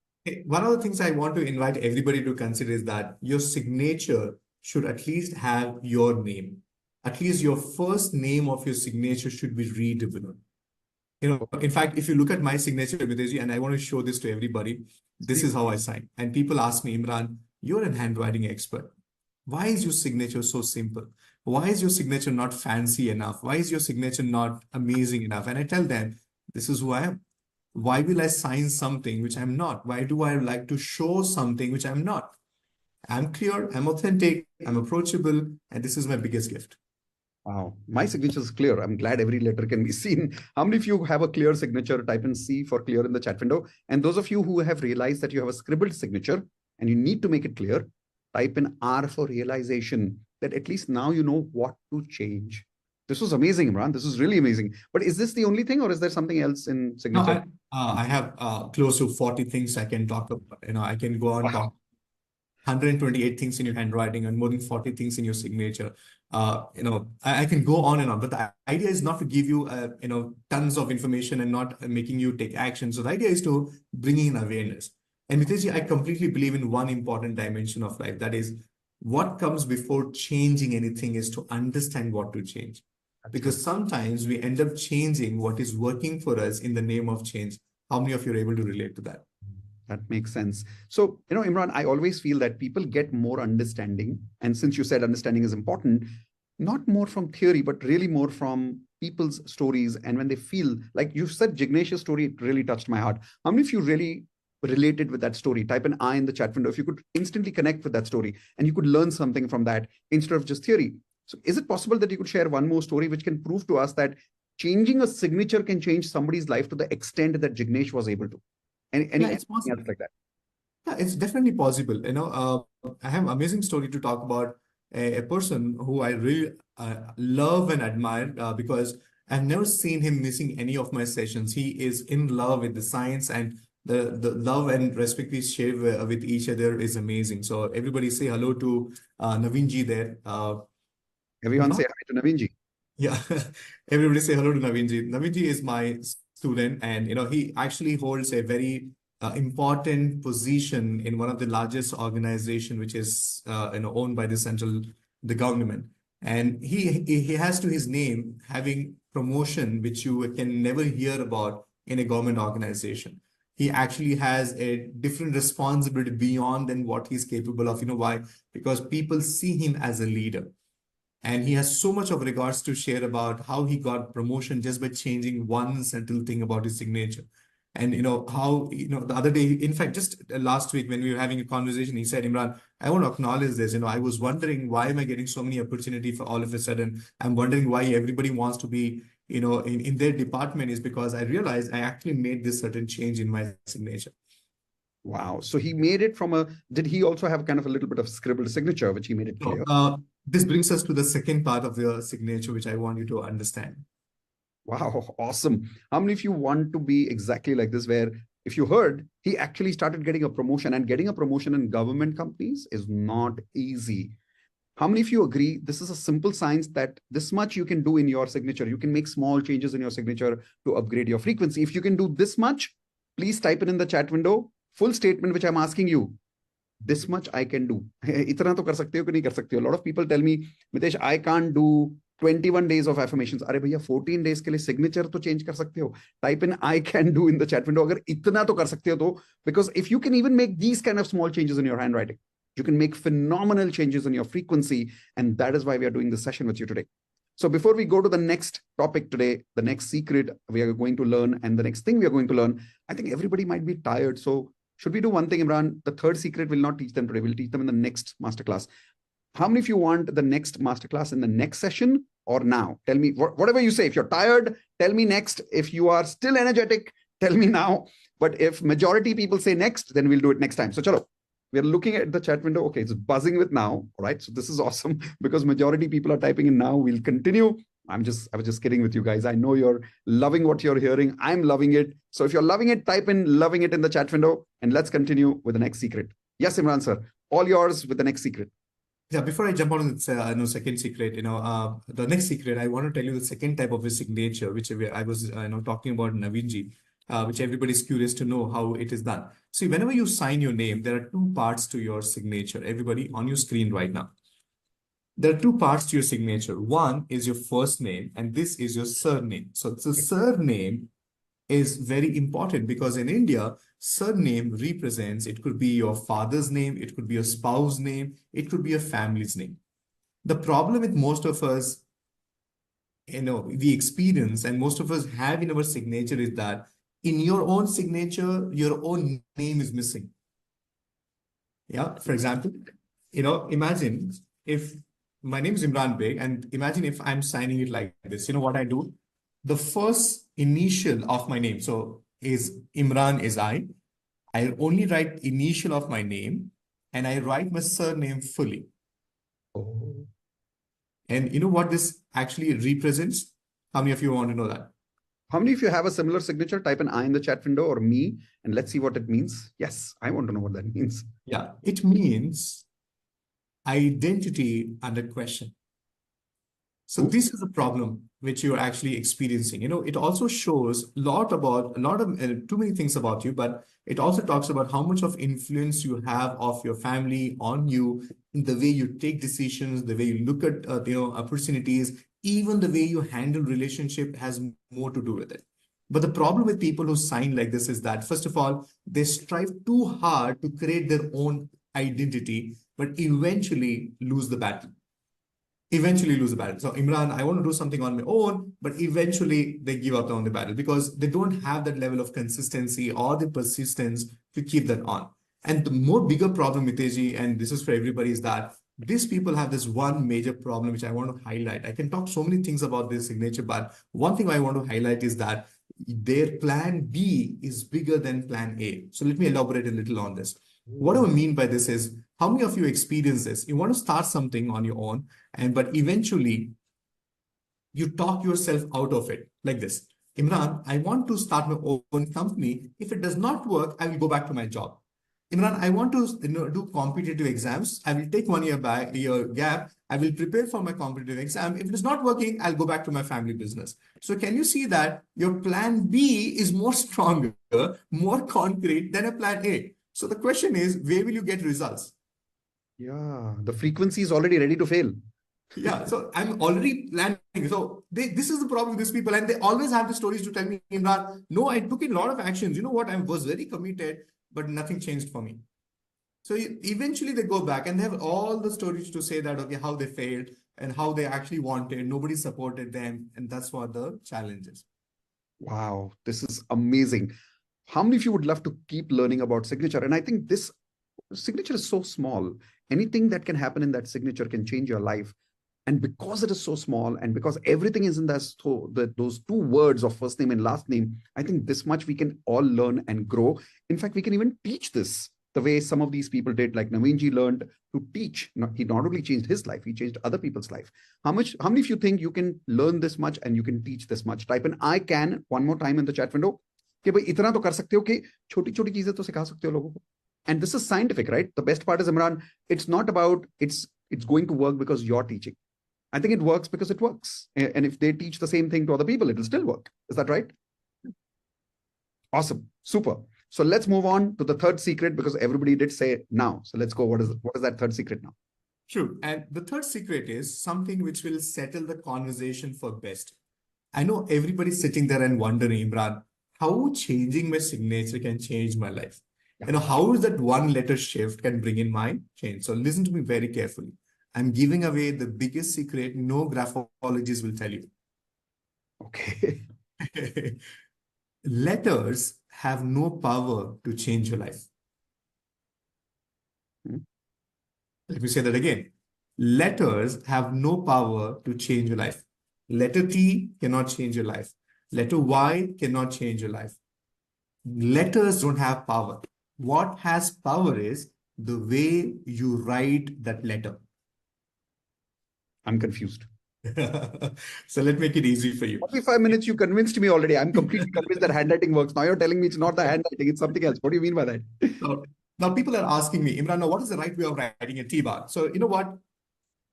One of the things I want to invite everybody to consider is that your signature should at least have your name. At least your first name of your signature should be readable. In fact, if you look at my signature, Mitesh, and I want to show this to everybody, this is how I sign. And people ask me, Imran, you're a handwriting expert. Why is your signature so simple? Why is your signature not fancy enough? Why is your signature not amazing enough? And I tell them, this is who I am. Why will I sign something which I'm not? Why do I like to show something which I'm not? I'm clear, I'm authentic, I'm approachable, and this is my biggest gift. Wow. My signature is clear. I'm glad every letter can be seen. How many of you have a clear signature? Type in C for clear in the chat window. And those of you who have realized that you have a scribbled signature and you need to make it clear, type in R for realization. that at least now you know what to change. This was amazing, Imran. This is really amazing. But is this the only thing, or is there something else in No, signature? I have close to 40 things I can talk about. I can go on Wow. talk 128 things in your handwriting and more than 40 things in your signature. I can go on and on, but the idea is not to give you, tons of information and not making you take action. So the idea is to bring in awareness. And Mitesh, I completely believe in one important dimension of life. That is, what comes before changing anything is to understand what to change. Because Absolutely. sometimes we end up changing what is working for us in the name of change. How many of you are able to relate to that? That makes sense. So, Imran, I always feel that people get more understanding. And since you said understanding is important, not more from theory, but really more from people's stories. And when they feel, like you said, Jignesh's story, it really touched my heart. How many of you really related with that story? Type an I in the chat window. If you could instantly connect with that story and you could learn something from that instead of just theory. So, is it possible that you could share one more story which can prove to us that changing a signature can change somebody's life to the extent that Jignesh was able to? Yeah, Anything it's possible. else like that? Yeah, it's definitely possible. I have an amazing story to talk about a person who I really love and admire because I've never seen him missing any of my sessions. He is in love with the science and the love and respect we share with each other is amazing. So everybody say hello to Naveen ji there. Everyone say hi to Naveen. Yeah, everybody say hello to Naveenji. Naveenji is my student, and he actually holds a very important position in one of the largest organization, which is owned by the government. And he has to his name having promotion, which you can never hear about in a government organization. He actually has a different responsibility beyond than what he's capable of. You know why? Because people see him as a leader and he has so much of regards to share about how he got promotion just by changing one subtle thing about his signature. And how the other day, in fact, just last week when we were having a conversation, he said, Imran, I want to acknowledge this. I was wondering why am I getting so many opportunity for all of a sudden. I'm wondering why everybody wants to be in their department is because I realized I actually made this certain change in my signature. Wow. So he made it from a, did he also have kind of a little bit of scribbled signature, which he made it So clear? this brings us to the second part of the signature, which I want you to understand. Wow. Awesome. How many of you want to be exactly like this, where if you heard, he actually started getting a promotion, and getting a promotion in government companies is not easy. How many of you agree this is a simple science that this much you can do in your signature? You can make small changes in your signature to upgrade your frequency. If you can do this much, please type it in the chat window. Full statement, which I'm asking you. This much I can do. इतना तो कर सकते हो कि नहीं कर सकते हो? A lot of people tell me, Mitesh, I can't do 21 days of affirmations. अरे भैया 14 days के लिए signature तो change कर सकते हो. Type in I can do in the chat window. अगर इतना तो कर सकते हो तो, because if you can even make these kind of small changes in your handwriting, you can make phenomenal changes in your frequency, and that is why we are doing this session with you today. So before we go to the next topic today, the next secret we are going to learn, and the next thing we are going to learn, I think everybody might be tired. So should we do one thing, Imran? The third secret will not teach them today. We'll teach them in the next masterclass. How many of you want the next masterclass in the next session or now? Tell me, whatever you say. If you're tired, tell me next. If you are still energetic, tell me now. But if majority people say next, then we'll do it next time. So chalo, we're looking at the chat window. Okay, it's buzzing with now. All right, so this is awesome because majority people are typing in now. We'll continue. I was just kidding with you guys. I know you're loving what you're hearing. I'm loving it. So if you're loving it, type in loving it in the chat window, and let's continue with the next secret. Yes, Imran sir, all yours with the next secret. Yeah, before I jump on the second secret, the next secret, I want to tell you the second type of a signature, which I was, talking about Naveenji, which everybody is curious to know how it is done. See, whenever you sign your name, there are two parts to your signature. Everybody on your screen right now. There are two parts to your signature. One is your first name, and this is your surname. So the surname is very important because in India, surname represents, it could be your father's name, it could be your spouse's name, it could be your family's name. The problem with most of us, we experience and most of us have in our signature is that in your own signature, your own name is missing. Yeah, for example, imagine if my name is Imran Baig, and imagine if I'm signing it like this. You know what I do? The first initial of my name, so is Imran is I only write initial of my name and I write my surname fully. Oh. And you know what this actually represents? How many of you want to know that? How many of you have a similar signature? Type an I in the chat window or me, and let's see what it means. Yes, I want to know what that means. Yeah, it means identity under question. So Ooh. this is a problem which you're actually experiencing. You know, it also shows a lot of too many things about you, but it also talks about how much of influence you have of your family on you in the way you take decisions, the way you look at opportunities, even the way you handle relationship has more to do with it. But the problem with people who sign like this is that, first of all, they strive too hard to create their own identity, but eventually lose the battle. So Imran, I want to do something on my own, but eventually they give up on the battle because they don't have that level of consistency or the persistence to keep that on. And the more bigger problem, Mitesh, and this is for everybody, is that these people have this one major problem which I want to highlight. I can talk so many things about this signature, but one thing I want to highlight is that their plan B is bigger than plan A. So let me elaborate a little on this. What do I mean by this is, how many of you experience this? You want to start something on your own, but eventually you talk yourself out of it like this. Imran, I want to start my own company. If it does not work, I will go back to my job. Imran, I want to do competitive exams. I will take 1 year gap. I will prepare for my competitive exam. If it is not working, I'll go back to my family business. So can you see that your plan B is more stronger, more concrete than a plan A? So the question is, where will you get results? Yeah, the frequency is already ready to fail. Yeah, so I'm already planning. So this is the problem with these people, and they always have the stories to tell me, Imran, no, I took in a lot of actions. You know what? I was very committed, but nothing changed for me. So eventually they go back and they have all the stories to say that, okay, how they failed and how they actually wanted, nobody supported them. And that's what the challenge is. Wow, this is amazing. How many of you would love to keep learning about signature? And I think this signature is so small. Anything that can happen in that signature can change your life. And because it is so small and because everything is in those two words of first name and last name, I think this much we can all learn and grow. In fact, we can even teach this the way some of these people did, like Naveenji learned to teach. He not only changed his life, he changed other people's life. How many of you think you can learn this much and you can teach this much? Type in I can one more time in the chat window. कि भाई इतना तो कर सकते हो कि छोटी छोटी चीजें तो सिखा सकते हो लोगों को. And this is scientific, right? The best part is, Imran, it's not about it's going to work because you're teaching. I think it works because it works. And if they teach the same thing to other people, it will still work. Is that right? Awesome. Super. So let's move on to the third secret because everybody did say now. So let's go. What is that third secret now? True. And the third secret is something which will settle the conversation for best. I know everybody's sitting there and wondering, Imran, how changing my signature can change my life? Yeah. You know, how is that one letter shift can bring in my change? So listen to me very carefully. I'm giving away the biggest secret no graphologists will tell you. Okay. Letters have no power to change your life. Let me say that again. Letters have no power to change your life. Letter T cannot change your life. Letter Y cannot change your life. Letters don't have power. What has power is the way you write that letter. I'm confused. So let's make it easy for you. 45 minutes, you convinced me already. I'm completely convinced that handwriting works. Now you're telling me it's not the handwriting, it's something else. What do you mean by that? Now people are asking me, Imran, now what is the right way of writing a T-bar? So you know what?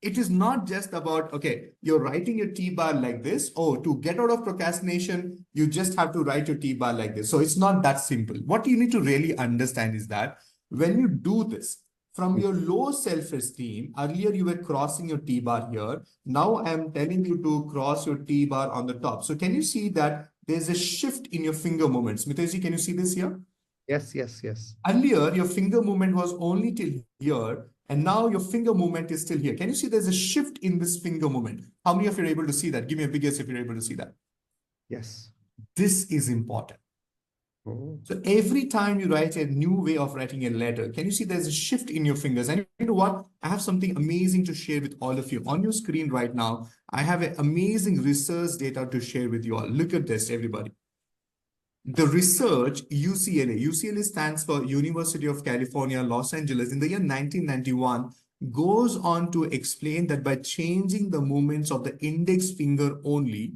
It is not just about, okay, you're writing your T-bar like this. Oh, to get out of procrastination, you just have to write your T-bar like this. So it's not that simple. What you need to really understand is that when you do this, from your low self-esteem, earlier you were crossing your T-bar here. Now I'm telling you to cross your T-bar on the top. So can you see that there's a shift in your finger movements? Mitesh, can you see this here? Yes, yes, yes. Earlier, your finger movement was only till here, and now your finger movement is still here. Can you see there's a shift in this finger movement? How many of you are able to see that? Give me a big yes if you're able to see that. Yes. This is important. Oh. So every time you write a new way of writing a letter, can you see there's a shift in your fingers? And you know what? I have something amazing to share with all of you. On your screen right now, I have an amazing research data to share with you all. Look at this, everybody. The research, UCLA stands for University of California, Los Angeles. In the year 1991, goes on to explain that by changing the movements of the index finger only,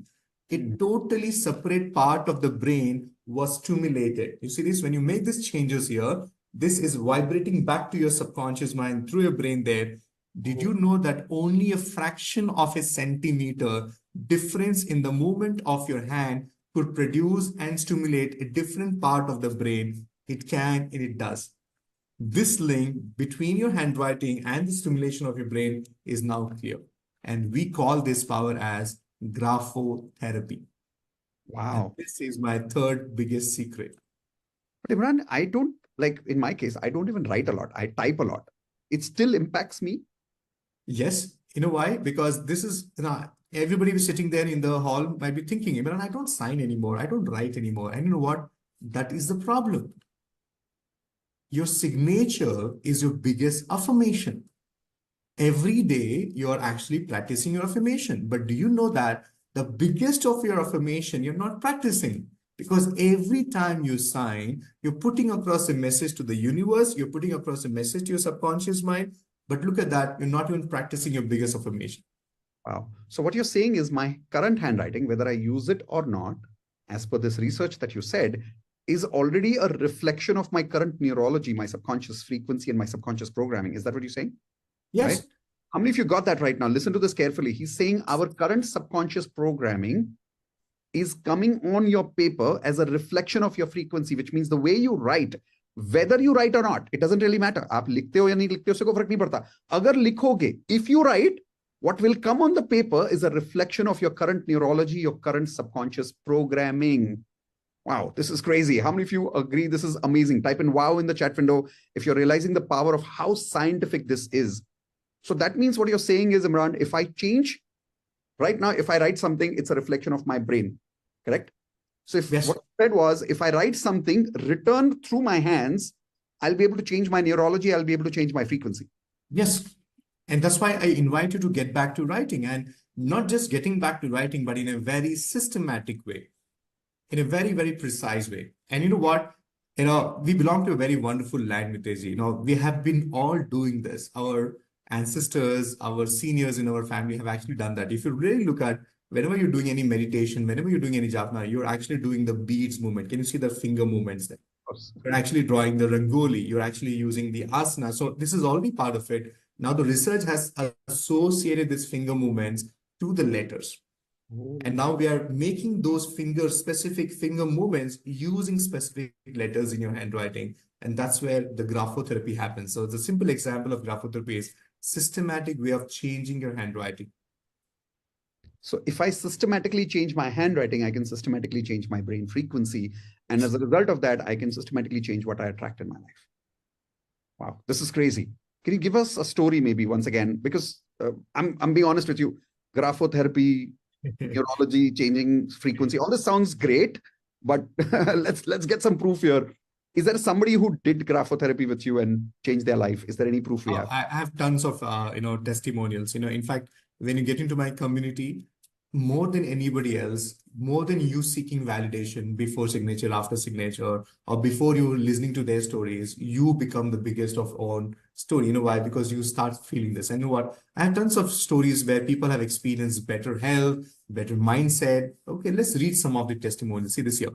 a totally separate part of the brain was stimulated. You see this, when you make these changes here, this is vibrating back to your subconscious mind through your brain there. Did you know that only a fraction of a centimeter difference in the movement of your hand could produce and stimulate a different part of the brain? It can and it does. This link between your handwriting and the stimulation of your brain is now clear. And we call this power as graphotherapy. And Wow. this is my third biggest secret. But Imran, I don't, like in my case, I don't even write a lot. I type a lot. It still impacts me. Yes, you know why? Because this is, everybody who's sitting there in the hall might be thinking, Imran, I don't sign anymore. I don't write anymore. And you know what? That is the problem. Your signature is your biggest affirmation. Every day you're actually practicing your affirmation. But do you know that the biggest of your affirmation you're not practicing? Because every time you sign, you're putting across a message to the universe, you're putting across a message to your subconscious mind. But look at that, you're not even practicing your biggest affirmation. Wow. So what you're saying is my current handwriting, whether I use it or not, as per this research that you said, is already a reflection of my current neurology, my subconscious frequency, and my subconscious programming. Is that what you're saying? Yes. Right? How many of you got that right now? Listen to this carefully. He's saying our current subconscious programming is coming on your paper as a reflection of your frequency, which means the way you write, whether you write or not, it doesn't really matter. आप लिखते हो या नहीं लिखते हो, उससे कोई फर्क नहीं पड़ता. अगर लिखोगे, if you write, what will come on the paper is a reflection of your current neurology, your current subconscious programming. Wow, this is crazy. How many of you agree this is amazing? Type in wow in the chat window if you're realizing the power of how scientific this is. So that means what you're saying is, Imran, if I change right now, if I write something, it's a reflection of my brain, correct? So if Yes. what I said was, if I write something written through my hands, I'll be able to change my neurology, I'll be able to change my frequency. Yes. And that's why I invite you to get back to writing, and not just getting back to writing, but in a very systematic way, in a very, very precise way. And you know what? We belong to a very wonderful land, Mitesh. We have been all doing this. Our ancestors, our seniors in our family have actually done that. If you really look at whenever you're doing any meditation, whenever you're doing any japna, you're actually doing the beads movement. Can you see the finger movements there? You're actually drawing the rangoli. You're actually using the asana. So this is already part of it. Now the research has associated these finger movements to the letters. And now we are making those specific finger movements using specific letters in your handwriting. And that's where the graphotherapy happens. So the simple example of graphotherapy is systematic way of changing your handwriting. So if I systematically change my handwriting, I can systematically change my brain frequency. And as a result of that, I can systematically change what I attract in my life. Wow, this is crazy. Can you give us a story maybe once again? Because I'm being honest with you, graphotherapy, neurology, changing frequency, all this sounds great, but let's get some proof here. Is there somebody who did graphotherapy with you and changed their life? Is there any proof we have? I have tons of testimonials. In fact, when you get into my community, more than anybody else, more than you seeking validation before signature, after signature, or before you listening to their stories, you become the biggest of own story. You know why? Because you start feeling this. And you know what? I have tons of stories where people have experienced better health, better mindset. Okay, let's read some of the testimonials. See this here.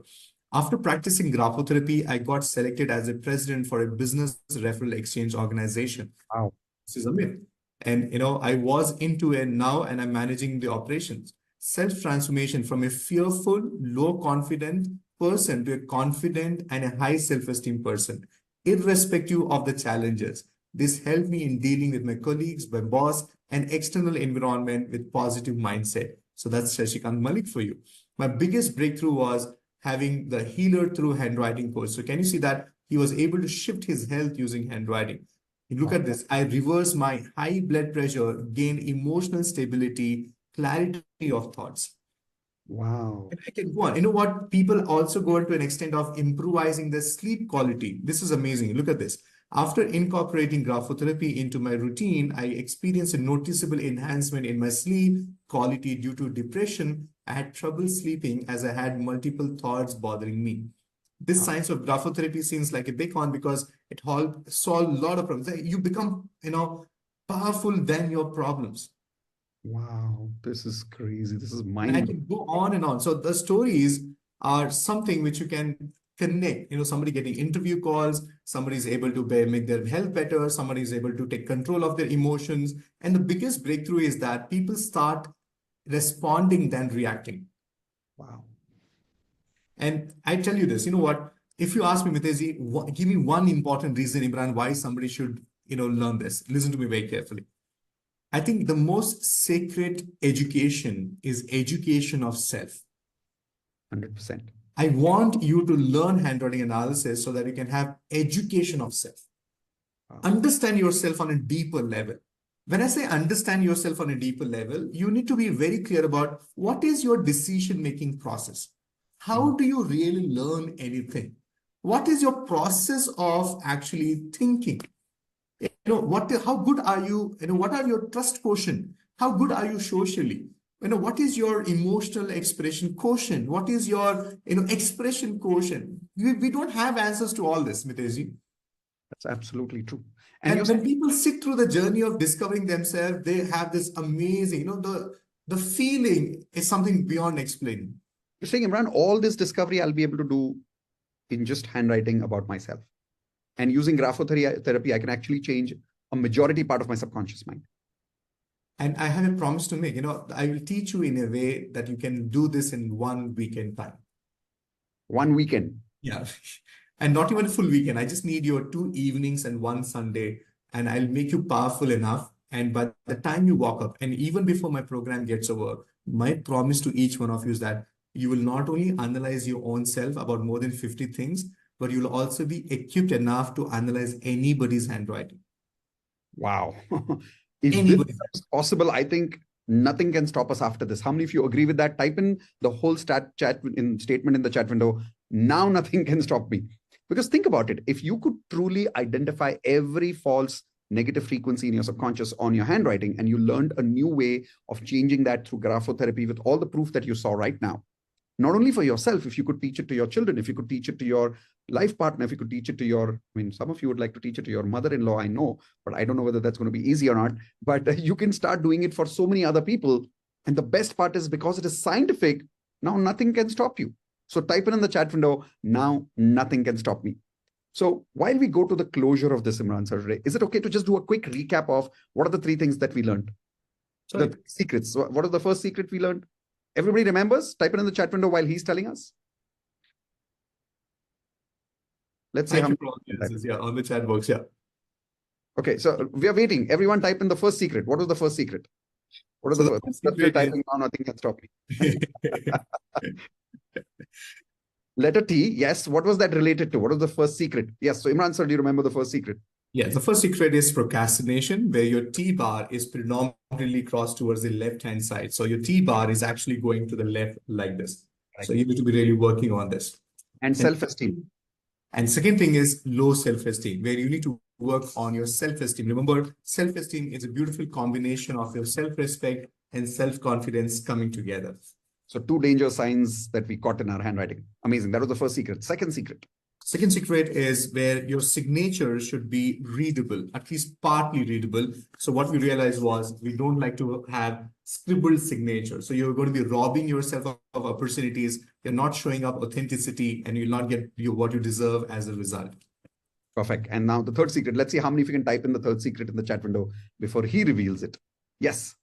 After practicing graphotherapy, I got selected as a president for a business referral exchange organization. Wow. This is a myth. And I was into it now, and I'm managing the operations. Self-transformation from a fearful, low confident person to a confident and a high self-esteem person, irrespective of the challenges. This helped me in dealing with my colleagues, my boss, and external environment with positive mindset. So that's Shashikant Malik for you. My biggest breakthrough was having the healer through handwriting course. So can you see that he was able to shift his health using handwriting? Look at this. I reversed my high blood pressure, gained emotional stability, clarity of thoughts. Wow. And I can go on. You know what? People also go to an extent of improvising their sleep quality. This is amazing. Look at this. After incorporating graphotherapy into my routine, I experienced a noticeable enhancement in my sleep quality due to depression. I had trouble sleeping as I had multiple thoughts bothering me. This science of graphotherapy seems like a big one because it helps solve a lot of problems. You become, powerful than your problems. Wow, this is crazy. This is And I mind. can go on and on. So the stories are something which you can connect. Somebody getting interview calls, somebody is able to make their health better, somebody is able to take control of their emotions. And the biggest breakthrough is that people start responding than reacting. Wow. And I tell you this, you know what? If you ask me, Mitezi, give me one important reason, Imran, why somebody should, learn this. Listen to me very carefully. I think the most sacred education is education of self. 100%. I want you to learn handwriting analysis so that you can have education of self. Wow. Understand yourself on a deeper level. When I say understand yourself on a deeper level, you need to be very clear about what is your decision-making process. How do you really learn anything? What is your process of actually thinking? How good are you? What are your trust quotient? How good are you socially? What is your emotional expression quotient? What is your, expression quotient? We don't have answers to all this, Mitesh. That's absolutely true. And And when people sit through the journey of discovering themselves, they have this amazing, the feeling is something beyond explaining. you're saying, Imran, all this discovery I'll be able to do in just handwriting about myself. And using graphotherapy, I can actually change a majority part of my subconscious mind. And I have a promise to make, I will teach you in a way that you can do this in 1 weekend time. 1 weekend. Yeah. And not even a full weekend. I just need your 2 evenings and 1 Sunday, and I'll make you powerful enough. And by the time you walk up, and even before my program gets over, my promise to each one of you is that you will not only analyze your own self about more than 50 things, but you'll also be equipped enough to analyze anybody's handwriting. Wow. If this Anybody's. is possible, I think nothing can stop us after this. How many of you agree with that? Type in the whole statement in the chat window. Now nothing can stop me. Because think about it. If you could truly identify every false negative frequency in your subconscious on your handwriting, and you learned a new way of changing that through graphotherapy with all the proof that you saw right now, not only for yourself, if you could teach it to your children, if you could teach it to your life partner, if you could teach it to some of you would like to teach it to your mother-in-law, I know, but I don't know whether that's going to be easy or not. But you can start doing it for so many other people. And the best part is, because it is scientific, now nothing can stop you. So type in the chat window, now nothing can stop me. So while we go to the closure of this, Imran sir, is it okay to just do a quick recap of what are the 3 things that we learned? Sorry. The secrets. What is the first secret we learned? Everybody remembers? Type it in the chat window while he's telling us. Let's see how many. Yeah, on the chat box. Yeah. Okay, so we are waiting. Everyone type in the first secret. What was the first secret? What is So the the first? first Still secret typing now, nothing can stop me. Letter T, yes. What was that related to? What was the first secret? Yes, so Imran sir, do you remember the first secret? Yeah, the first secret is procrastination, where your T bar is predominantly crossed towards the left-hand side. So your T bar is actually going to the left like this. Right. So you need to be really working on this. And self-esteem. And second thing is low self-esteem, where you need to work on your self-esteem. Remember, self-esteem is a beautiful combination of your self-respect and self-confidence coming together. So 2 danger signs that we caught in our handwriting. Amazing. That was the first secret. Second secret. Second secret is where your signature should be readable, at least partly readable. So what we realized was we don't like to have scribbled signature. So you're going to be robbing yourself of opportunities. You're not showing up authenticity, and you'll not get what you deserve as a result. Perfect. And now the third secret. Let's see how many of you can type in the third secret in the chat window before he reveals it. Yes.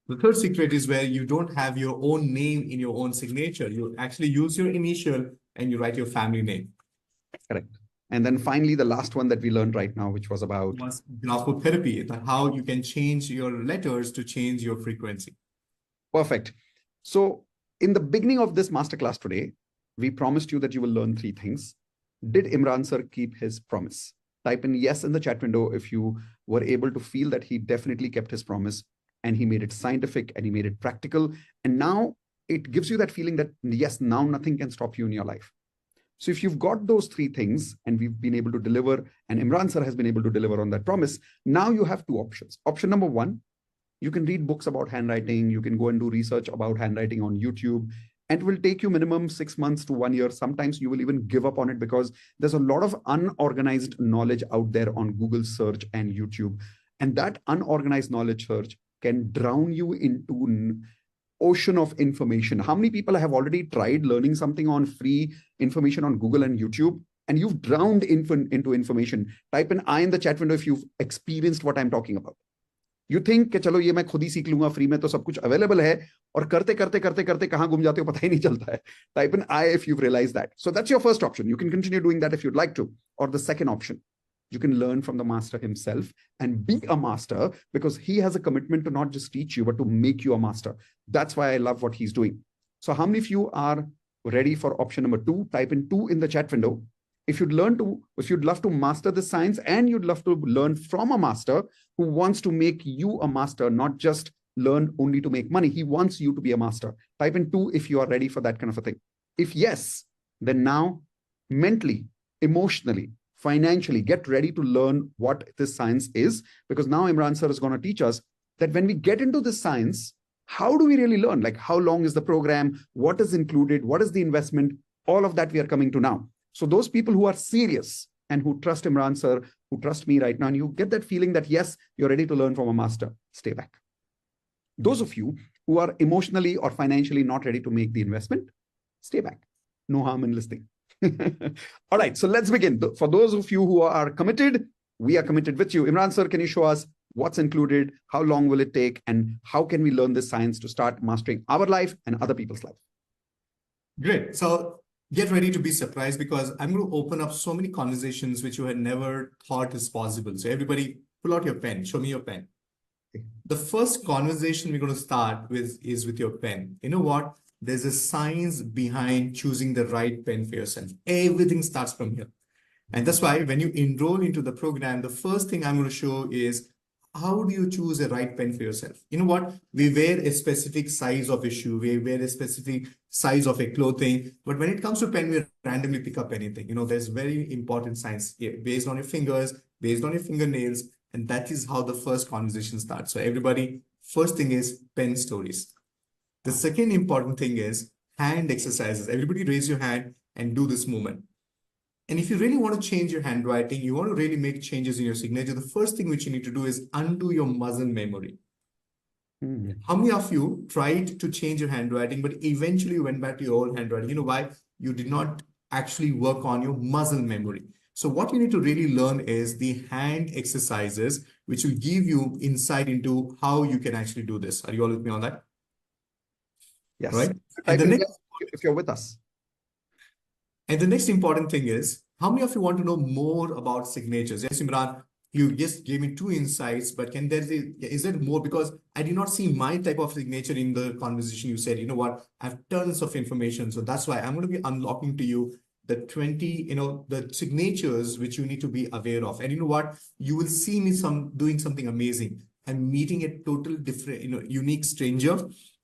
The third secret is where you don't have your own name in your own signature. You actually use your initial and you write your family name. Correct. And then finally, the last one that we learned right now, which was about Graphotherapy, how you can change your letters to change your frequency. Perfect. So in the beginning of this masterclass today, we promised you that you will learn 3 things. Did Imran sir keep his promise? Type in yes in the chat window if you were able to feel that he definitely kept his promise, and he made it scientific and he made it practical. And now it gives you that feeling that yes, now nothing can stop you in your life. So if you've got those 3 things and we've been able to deliver, and Imran sir has been able to deliver on that promise, now you have 2 options. Option number 1, you can read books about handwriting. You can go and do research about handwriting on YouTube, and it will take you minimum 6 months to 1 year. Sometimes you will even give up on it because there's a lot of unorganized knowledge out there on Google search and YouTube. And that unorganized knowledge search can drown you into an ocean of information. How many people have already tried learning something on free information on Google and YouTube, and you've drowned into information? Type in I in the chat window if you've experienced what I'm talking about. You think कि चलो ये मैं खुद ही सीख लूंगा, free में तो सब कुछ अवेलेबल है, और करते करते करते करते कहाँ गुम जाते हो पता ही नहीं चलता है. Type in I if you've realized that. So that's your first option. You can continue doing that if you'd like to. Or the second option, you can learn from the master himself and be a master, because he has a commitment to not just teach you, but to make you a master. That's why I love what he's doing. So how many of you are ready for option number 2? Type in 2 in the chat window. If you'd love to master the science, and you'd love to learn from a master who wants to make you a master, not just learn only to make money. He wants you to be a master. Type in 2 if you are ready for that kind of a thing. If yes, then now mentally, emotionally, financially, get ready to learn what this science is, because now Imran sir is going to teach us that when we get into this science, how do we really learn? Like, how long is the program? What is included? What is the investment? All of that we are coming to now. So those people who are serious and who trust Imran sir, who trust me right now, and you get that feeling that, yes, you're ready to learn from a master, stay back. Those of you who are emotionally or financially not ready to make the investment, stay back. No harm in listening. All right, so let's begin. For those of you who are committed, we are committed with you. Imran sir, can you show us what's included? How long will it take? And how can we learn this science to start mastering our life and other people's life? Great. So get ready to be surprised, because I'm going to open up so many conversations which you had never thought is possible. So everybody, pull out your pen. Show me your pen. The first conversation we're going to start with is with your pen. You know what? There's a science behind choosing the right pen for yourself. Everything starts from here. And that's why when you enroll into the program, the first thing I'm going to show is how do you choose a right pen for yourself? You know what? We wear a specific size of a shoe. We wear a specific size of a clothing. But when it comes to pen, we randomly pick up anything. You know, there's very important science here, based on your fingers, based on your fingernails. And that is how the first conversation starts. So everybody, first thing is pen stories. The second important thing is hand exercises. Everybody raise your hand and do this movement. And if you really want to change your handwriting, you want to really make changes in your signature, the first thing which you need to do is undo your muscle memory. How many of you tried to change your handwriting, but eventually went back to your old handwriting? You know why? You did not actually work on your muscle memory. So what you need to really learn is the hand exercises, which will give you insight into how you can actually do this. Are you all with me on that? Yes. Right. And the next, if you're with us. And the next important thing is, how many of you want to know more about signatures? Yes, Imran, you just gave me 2 insights, but is there more? Because I did not see my type of signature in the conversation. You said, you know what, I have tons of information. So that's why I'm going to be unlocking to you the 20, the signatures which you need to be aware of. And you know what, you will see me doing something amazing. I'm meeting a total different, unique stranger,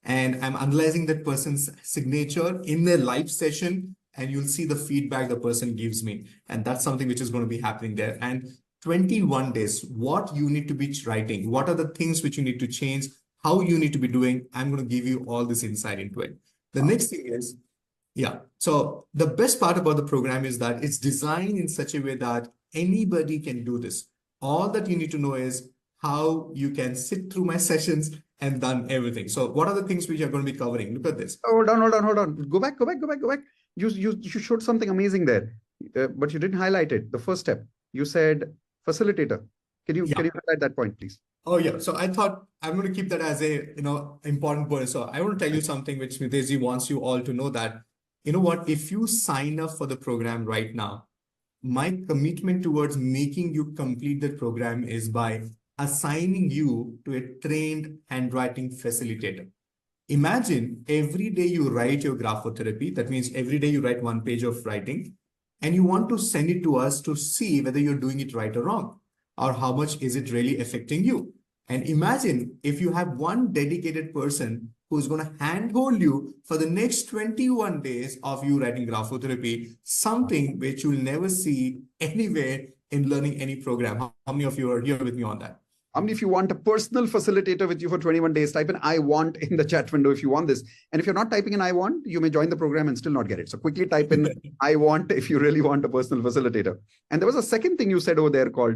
and I'm analyzing that person's signature in their live session, and you'll see the feedback the person gives me. And that's something which is going to be happening there. And 21 days, what you need to be writing, what are the things which you need to change, how you need to be doing. I'm going to give you all this insight into it. The next thing is, so the best part about the program is that it's designed in such a way that anybody can do this. All that you need to know is how you can sit through my sessions and done everything. So what are the things which you're going to be covering? Look at this. Hold on. Go back. You showed something amazing there, but you didn't highlight it. The first step, you said facilitator. Can you highlight that point, please? Oh yeah. So I thought I'm going to keep that as a important point. So I want to tell you something which Mitesh wants you all to know, that you know what, if you sign up for the program right now, my commitment towards making you complete the program is by assigning you to a trained handwriting facilitator. Imagine every day you write your graphotherapy. That means every day you write 1 page of writing, and you want to send it to us to see whether you're doing it right or wrong, or how much is it really affecting you. And imagine if you have one dedicated person who's going to handhold you for the next 21 days of you writing graphotherapy, something which you'll never see anywhere in learning any program. How many of you are here with me on that? How many of you want a personal facilitator with you for 21 days? Type in I want in the chat window if you want this. And if you're not typing in I want, you may join the program and still not get it. So quickly type in I want if you really want a personal facilitator. And there was a second thing you said over there called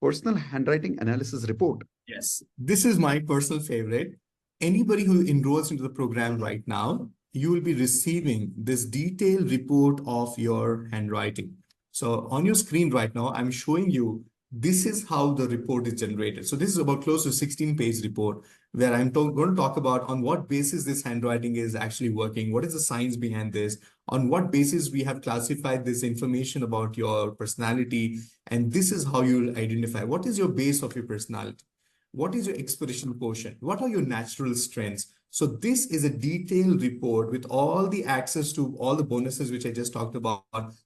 Personal handwriting analysis report. Yes, this is my personal favorite. Anybody who enrolls into the program right now, you will be receiving this detailed report of your handwriting. So on your screen right now, I'm showing you this is how the report is generated. So this is about close to 16-page report where I'm going to talk about on what basis this handwriting is actually working. What is the science behind this? On what basis we have classified this information about your personality. And this is how you'll identify what is your base of your personality. What is your expression quotient? What are your natural strengths? So this is a detailed report with all the access to all the bonuses, which I just talked about,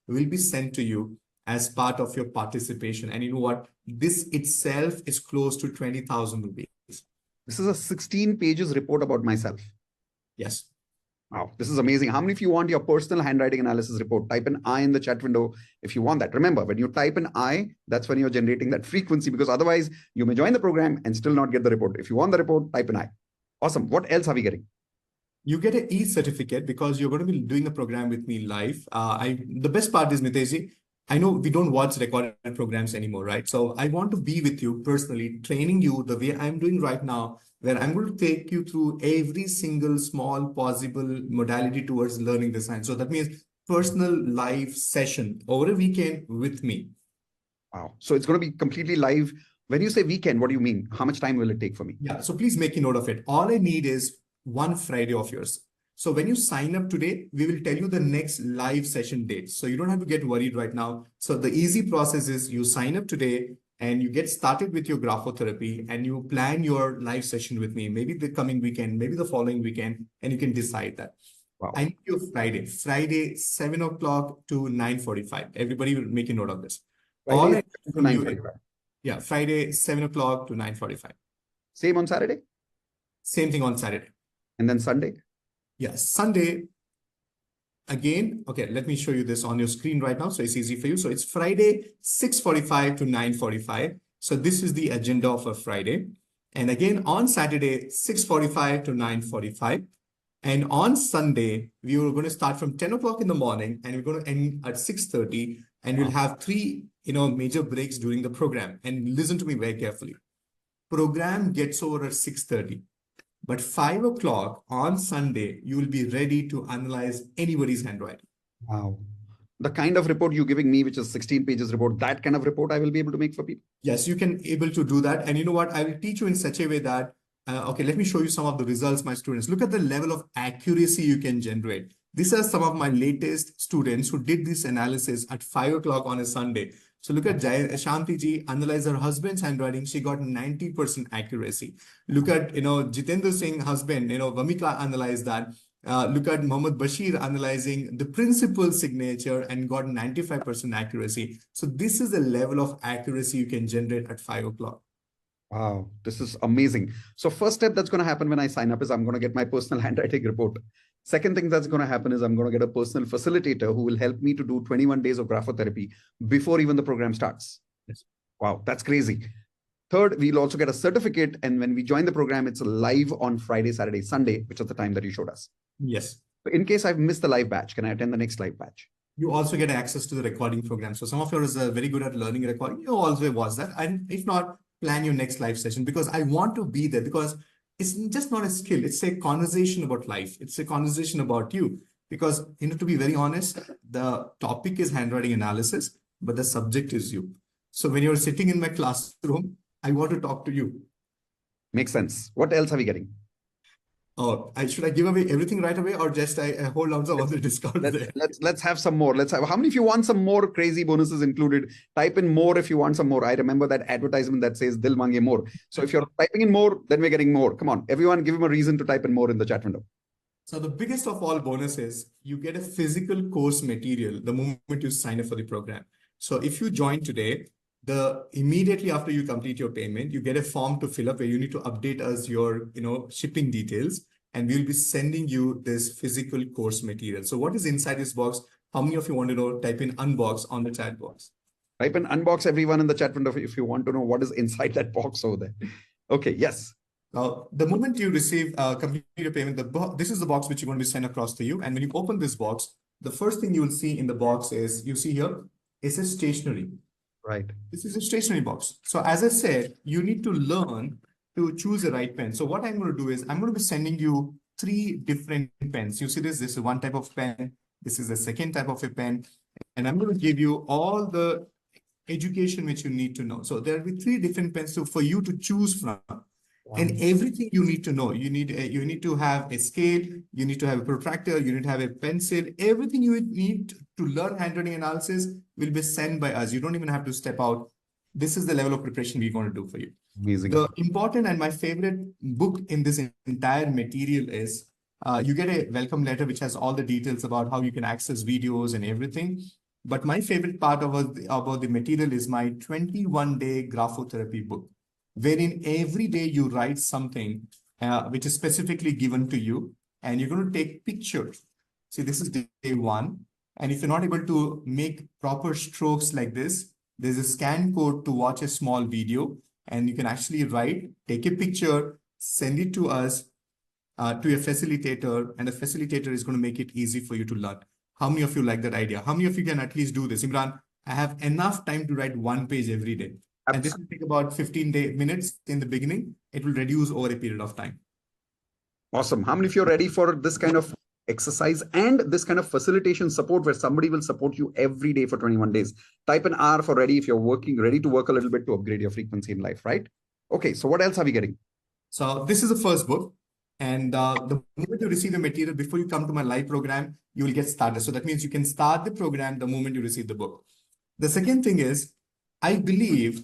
will be sent to you as part of your participation. And you know what? This itself is close to 20,000 rupees. This is a 16 pages report about myself. Yes. Wow, this is amazing. How many of you want your personal handwriting analysis report? Type an I in the chat window if you want that. Remember, when you type an I, that's when you're generating that frequency, because otherwise you may join the program and still not get the report. If you want the report, type an I. Awesome. What else are we getting? You get an e-certificate because you're going to be doing the program with me live. The best part is, Mitesh, I know we don't watch recorded programs anymore, right? So I want to be with you personally, training you the way I'm doing right now, where I'm going to take you through every single small possible modality towards learning the science. So that means personal live session over a weekend with me. Wow. So it's going to be completely live. When you say weekend, what do you mean? How much time will it take for me? Yeah, so please make a note of it. All I need is one Friday of yours. So when you sign up today, we will tell you the next live session date. So you don't have to get worried right now. So the easy process is you sign up today and you get started with your graphotherapy and you plan your live session with me, maybe the coming weekend, maybe the following weekend, and you can decide that. Wow. I need you Friday, 7 o'clock to 9:45. Everybody will make a note of this. All I Friday need to from you, 9:45. yeah, Friday, 7 o'clock to 9:45. Same on Saturday? Same thing on Saturday. And then Sunday? Yeah, Sunday, again, okay, let me show you this on your screen right now, so it's easy for you. So it's Friday, 6:45 to 9:45. So this is the agenda of a Friday. And again, on Saturday, 6:45 to 9:45. And on Sunday, we were going to start from 10 o'clock in the morning and we're going to end at 6:30. And we'll have three, major breaks during the program. And listen to me very carefully. Program gets over at 6:30. But 5 o'clock on Sunday, you will be ready to analyze anybody's handwriting. Wow. The kind of report you're giving me, which is 16 pages report, that kind of report I will be able to make for people? Yes, you can able to do that. And you know what? I will teach you in such a way that, okay, let me show you some of the results, my students. Look at the level of accuracy you can generate. These are some of my latest students who did this analysis at 5 o'clock on a Sunday. So look at Shanti ji analyze her husband's handwriting. She got 90% accuracy. Look at, Jitendra Singh husband, Vamika analyzed that. Look at Mohammad Bashir analyzing the principal signature and got 95% accuracy. So this is the level of accuracy you can generate at 5 o'clock. Wow, this is amazing. So first step that's going to happen when I sign up is I'm going to get my personal handwriting report. Second thing that's going to happen is I'm going to get a personal facilitator who will help me to do 21 days of graphotherapy before even the program starts. Yes. Wow, that's crazy. Third, we'll also get a certificate. And when we join the program, it's live on Friday, Saturday, Sunday, which is the time that you showed us. Yes. So in case I've missed the live batch, can I attend the next live batch? You also get access to the recording program. So some of yours are very good at learning recording. You also watch that. And if not, plan your next live session because I want to be there because it's just not a skill. It's a conversation about life. It's a conversation about you because, to be very honest, the topic is handwriting analysis, but the subject is you. So when you're sitting in my classroom, I want to talk to you. Makes sense. What else are we getting? Oh, should I give away everything right away or just I hold on to all the discounts there? Let's have some more. Let's have, how many of you want some more crazy bonuses included? Type in more if you want some more. I remember that advertisement that says Dil Mange more. So if you're typing in more, then we're getting more. Come on, everyone give him a reason to type in more in the chat window. So the biggest of all bonuses, you get a physical course material the moment you sign up for the program. So if you join today, immediately after you complete your payment, you get a form to fill up where you need to update us your, shipping details, and we'll be sending you this physical course material. So what is inside this box? How many of you want to know? Type in unbox on the chat box. Type in unbox everyone in the chat window if you want to know what is inside that box over there. Okay, yes. Now, the moment you receive complete your payment, this is the box which you're going to be sent across to you. And when you open this box, the first thing you will see in the box is, you see here, it says stationery. Right. This is a stationery box. So as I said, you need to learn to choose the right pen. So what I'm going to do is I'm going to be sending you three different pens. You see this? This is one type of pen. This is the second type of a pen. And I'm going to give you all the education which you need to know. So there will be three different pens for you to choose from. And everything you need to know, you need to have a scale, you need to have a protractor, you need to have a pencil. Everything you need to learn handwriting analysis will be sent by us. You don't even have to step out. This is the level of preparation we're going to do for you. Amazing. The important and my favorite book in this entire material is you get a welcome letter which has all the details about how you can access videos and everything. But my favorite part about the material is my 21-day graphotherapy book, wherein every day you write something which is specifically given to you, and you're going to take pictures. See, this is day one. And if you're not able to make proper strokes like this, there's a scan code to watch a small video, and you can actually write, take a picture, send it to us, to a facilitator, and the facilitator is going to make it easy for you to learn. How many of you like that idea? How many of you can at least do this? Imran, I have enough time to write one page every day. And this will take about 15 minutes in the beginning. It will reduce over a period of time. Awesome. How many of you are ready for this kind of exercise and this kind of facilitation support where somebody will support you every day for 21 days? Type an R for ready if you're ready to work a little bit to upgrade your frequency in life, right? Okay, so what else are we getting? So this is the first book. And the moment you receive the material, before you come to my live program, you will get started. So that means you can start the program the moment you receive the book. The second thing is, I believe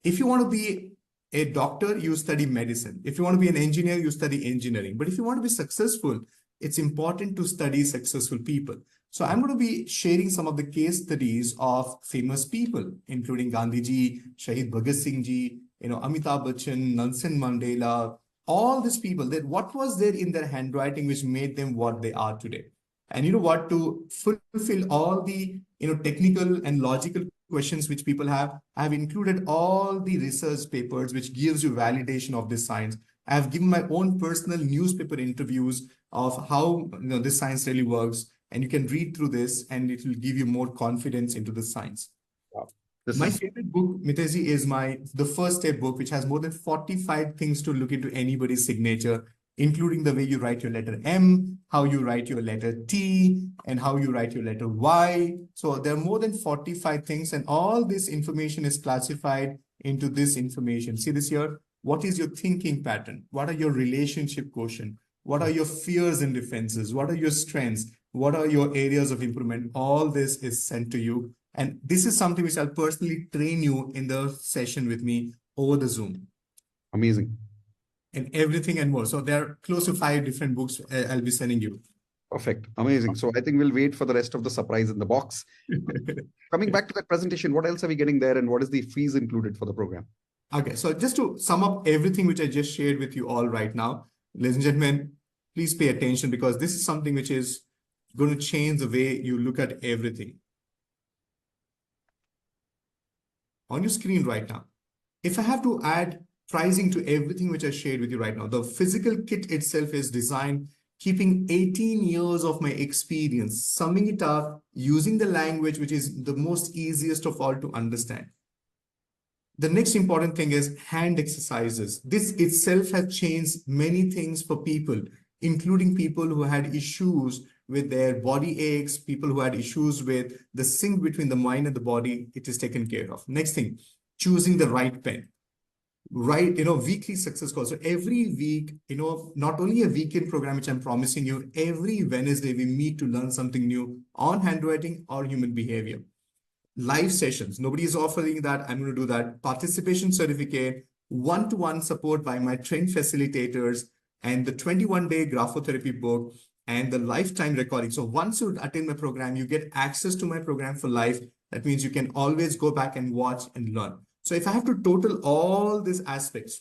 if you want to be a doctor, you study medicine. If you want to be an engineer, you study engineering. But if you want to be successful, it's important to study successful people. So I'm going to be sharing some of the case studies of famous people, including Gandhiji, Shahid Bhagat Singh Ji, Amitabh Bachchan, Nelson Mandela, all these people, that what was there in their handwriting which made them what they are today. And you know what, to fulfill all the technical and logical questions which people have, I have included all the research papers which gives you validation of this science. I have given my own personal newspaper interviews of how this science really works, and you can read through this and it will give you more confidence into the science. Wow. My favorite book, Miteshji, is the first step book, which has more than 45 things to look into anybody's signature, including the way you write your letter M, how you write your letter T, and how you write your letter Y. So there are more than 45 things, and all this information is classified into this information. See this here? What is your thinking pattern? What are your relationship quotient? What are your fears and defenses? What are your strengths? What are your areas of improvement? All this is sent to you. And this is something which I'll personally train you in the session with me over the Zoom. Amazing. And everything and more. So there are close to 5 different books I'll be sending you. Perfect. Amazing. So I think we'll wait for the rest of the surprise in the box. Coming back to that presentation, what else are we getting there and what is the fees included for the program? Okay, so just to sum up everything which I just shared with you all right now, ladies and gentlemen, please pay attention because this is something which is going to change the way you look at everything. On your screen right now, if I have to add pricing to everything which I shared with you right now, the physical kit itself is designed keeping 18 years of my experience, summing it up using the language which is the most easiest of all to understand. The next important thing is hand exercises. This itself has changed many things for people, including people who had issues with their body aches, people who had issues with the sync between the mind and the body. It is taken care of. Next thing, choosing the right pen. Right, weekly success calls. So every week, not only a weekend program, which I'm promising you, every Wednesday we meet to learn something new on handwriting or human behavior. Live sessions. Nobody is offering that. I'm going to do that. Participation certificate, one-to-one support by my trained facilitators, and the 21-day graphotherapy book, and the lifetime recording. So once you attend my program, you get access to my program for life. That means you can always go back and watch and learn. So if I have to total all these aspects,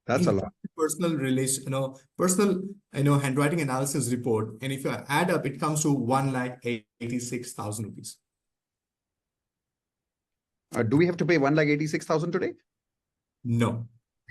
that's a lot. Personal relation, personal, handwriting analysis report, and if you add up, it comes to 1,86,000 rupees. Do we have to pay 1,86,000 today? No,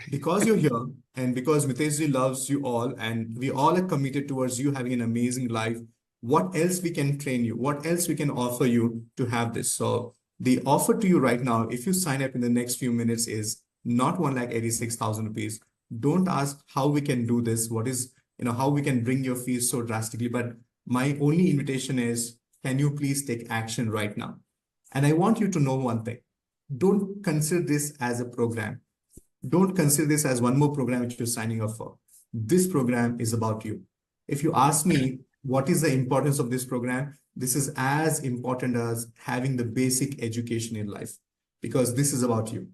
because you're here and because Miteshji loves you all and we all are committed towards you having an amazing life. What else we can train you? What else we can offer you to have this? So The offer to you right now, if you sign up in the next few minutes, is not 1,86,000 rupees. Don't ask how we can do this. What is, how we can bring your fees so drastically. But my only invitation is, can you please take action right now? And I want you to know one thing. Don't consider this as a program. Don't consider this as one more program which you're signing up for. This program is about you. If you ask me, what is the importance of this program? This is as important as having the basic education in life, because this is about you.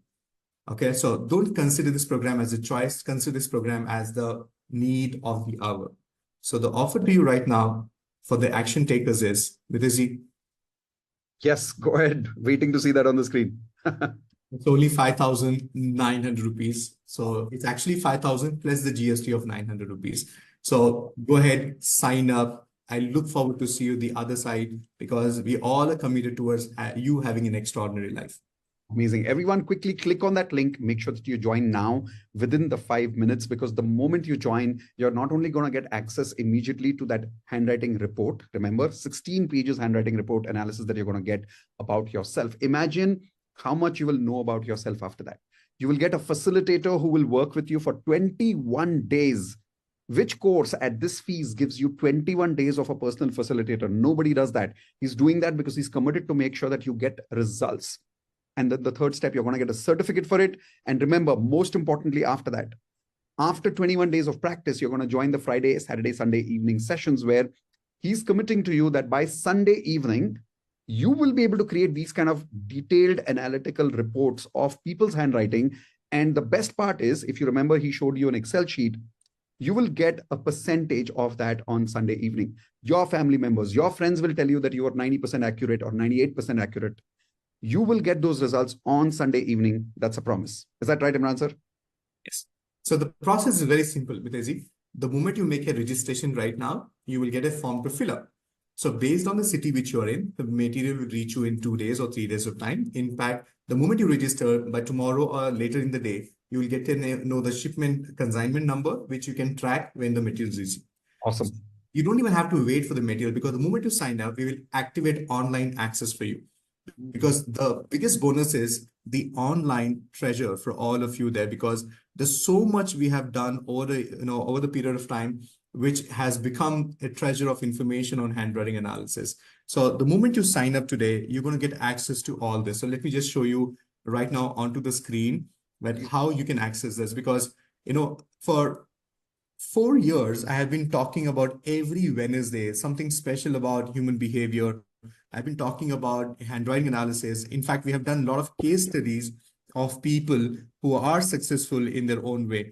Okay, so don't consider this program as a choice. Consider this program as the need of the hour. So the offer to you right now for the action takers is, Vidyaji, Yes, go ahead. Waiting to see that on the screen. it's only 5,900 rupees. So it's actually 5,000 plus the GST of 900 rupees. So go ahead, sign up. I look forward to see you the other side, because we all are committed towards you having an extraordinary life. Amazing. Everyone, quickly click on that link. Make sure that you join now within the 5 minutes, because the moment you join, you're not only going to get access immediately to that handwriting report. Remember, 16 pages handwriting report analysis that you're going to get about yourself. Imagine how much you will know about yourself after that. You will get a facilitator who will work with you for 21 days. Which course at this fees gives you 21 days of a personal facilitator? Nobody does that. He's doing that because he's committed to make sure that you get results. And then the third step, you're going to get a certificate for it. And remember, most importantly, after that, after 21 days of practice, you're going to join the Friday, Saturday, Sunday evening sessions, where he's committing to you that by Sunday evening, you will be able to create these kind of detailed analytical reports of people's handwriting. And the best part is, if you remember, he showed you an Excel sheet. You will get a percentage of that on Sunday evening. Your family members, your friends will tell you that you are 90% accurate or 98% accurate. You will get those results on Sunday evening. That's a promise. Is that right, Imran sir? Yes. So the process is very simple, Mitesh. The moment you make a registration right now, you will get a form to fill up. So based on the city which you're in, the material will reach you in 2 days or 3 days of time. In fact, the moment you register, by tomorrow or later in the day, you will get to know the shipment consignment number, which you can track when the material is reaching. Awesome. You don't even have to wait for the material, because the moment you sign up, we will activate online access for you. Because the biggest bonus is the online treasure for all of you there, because there's so much we have done over the period of time, which has become a treasure of information on handwriting analysis. So the moment you sign up today, you're going to get access to all this. So let me just show you right now onto the screen that how you can access this, because for 4 years I have been talking about every Wednesday something special about human behavior. I've been talking about handwriting analysis. In fact, we have done a lot of case studies of people who are successful in their own way.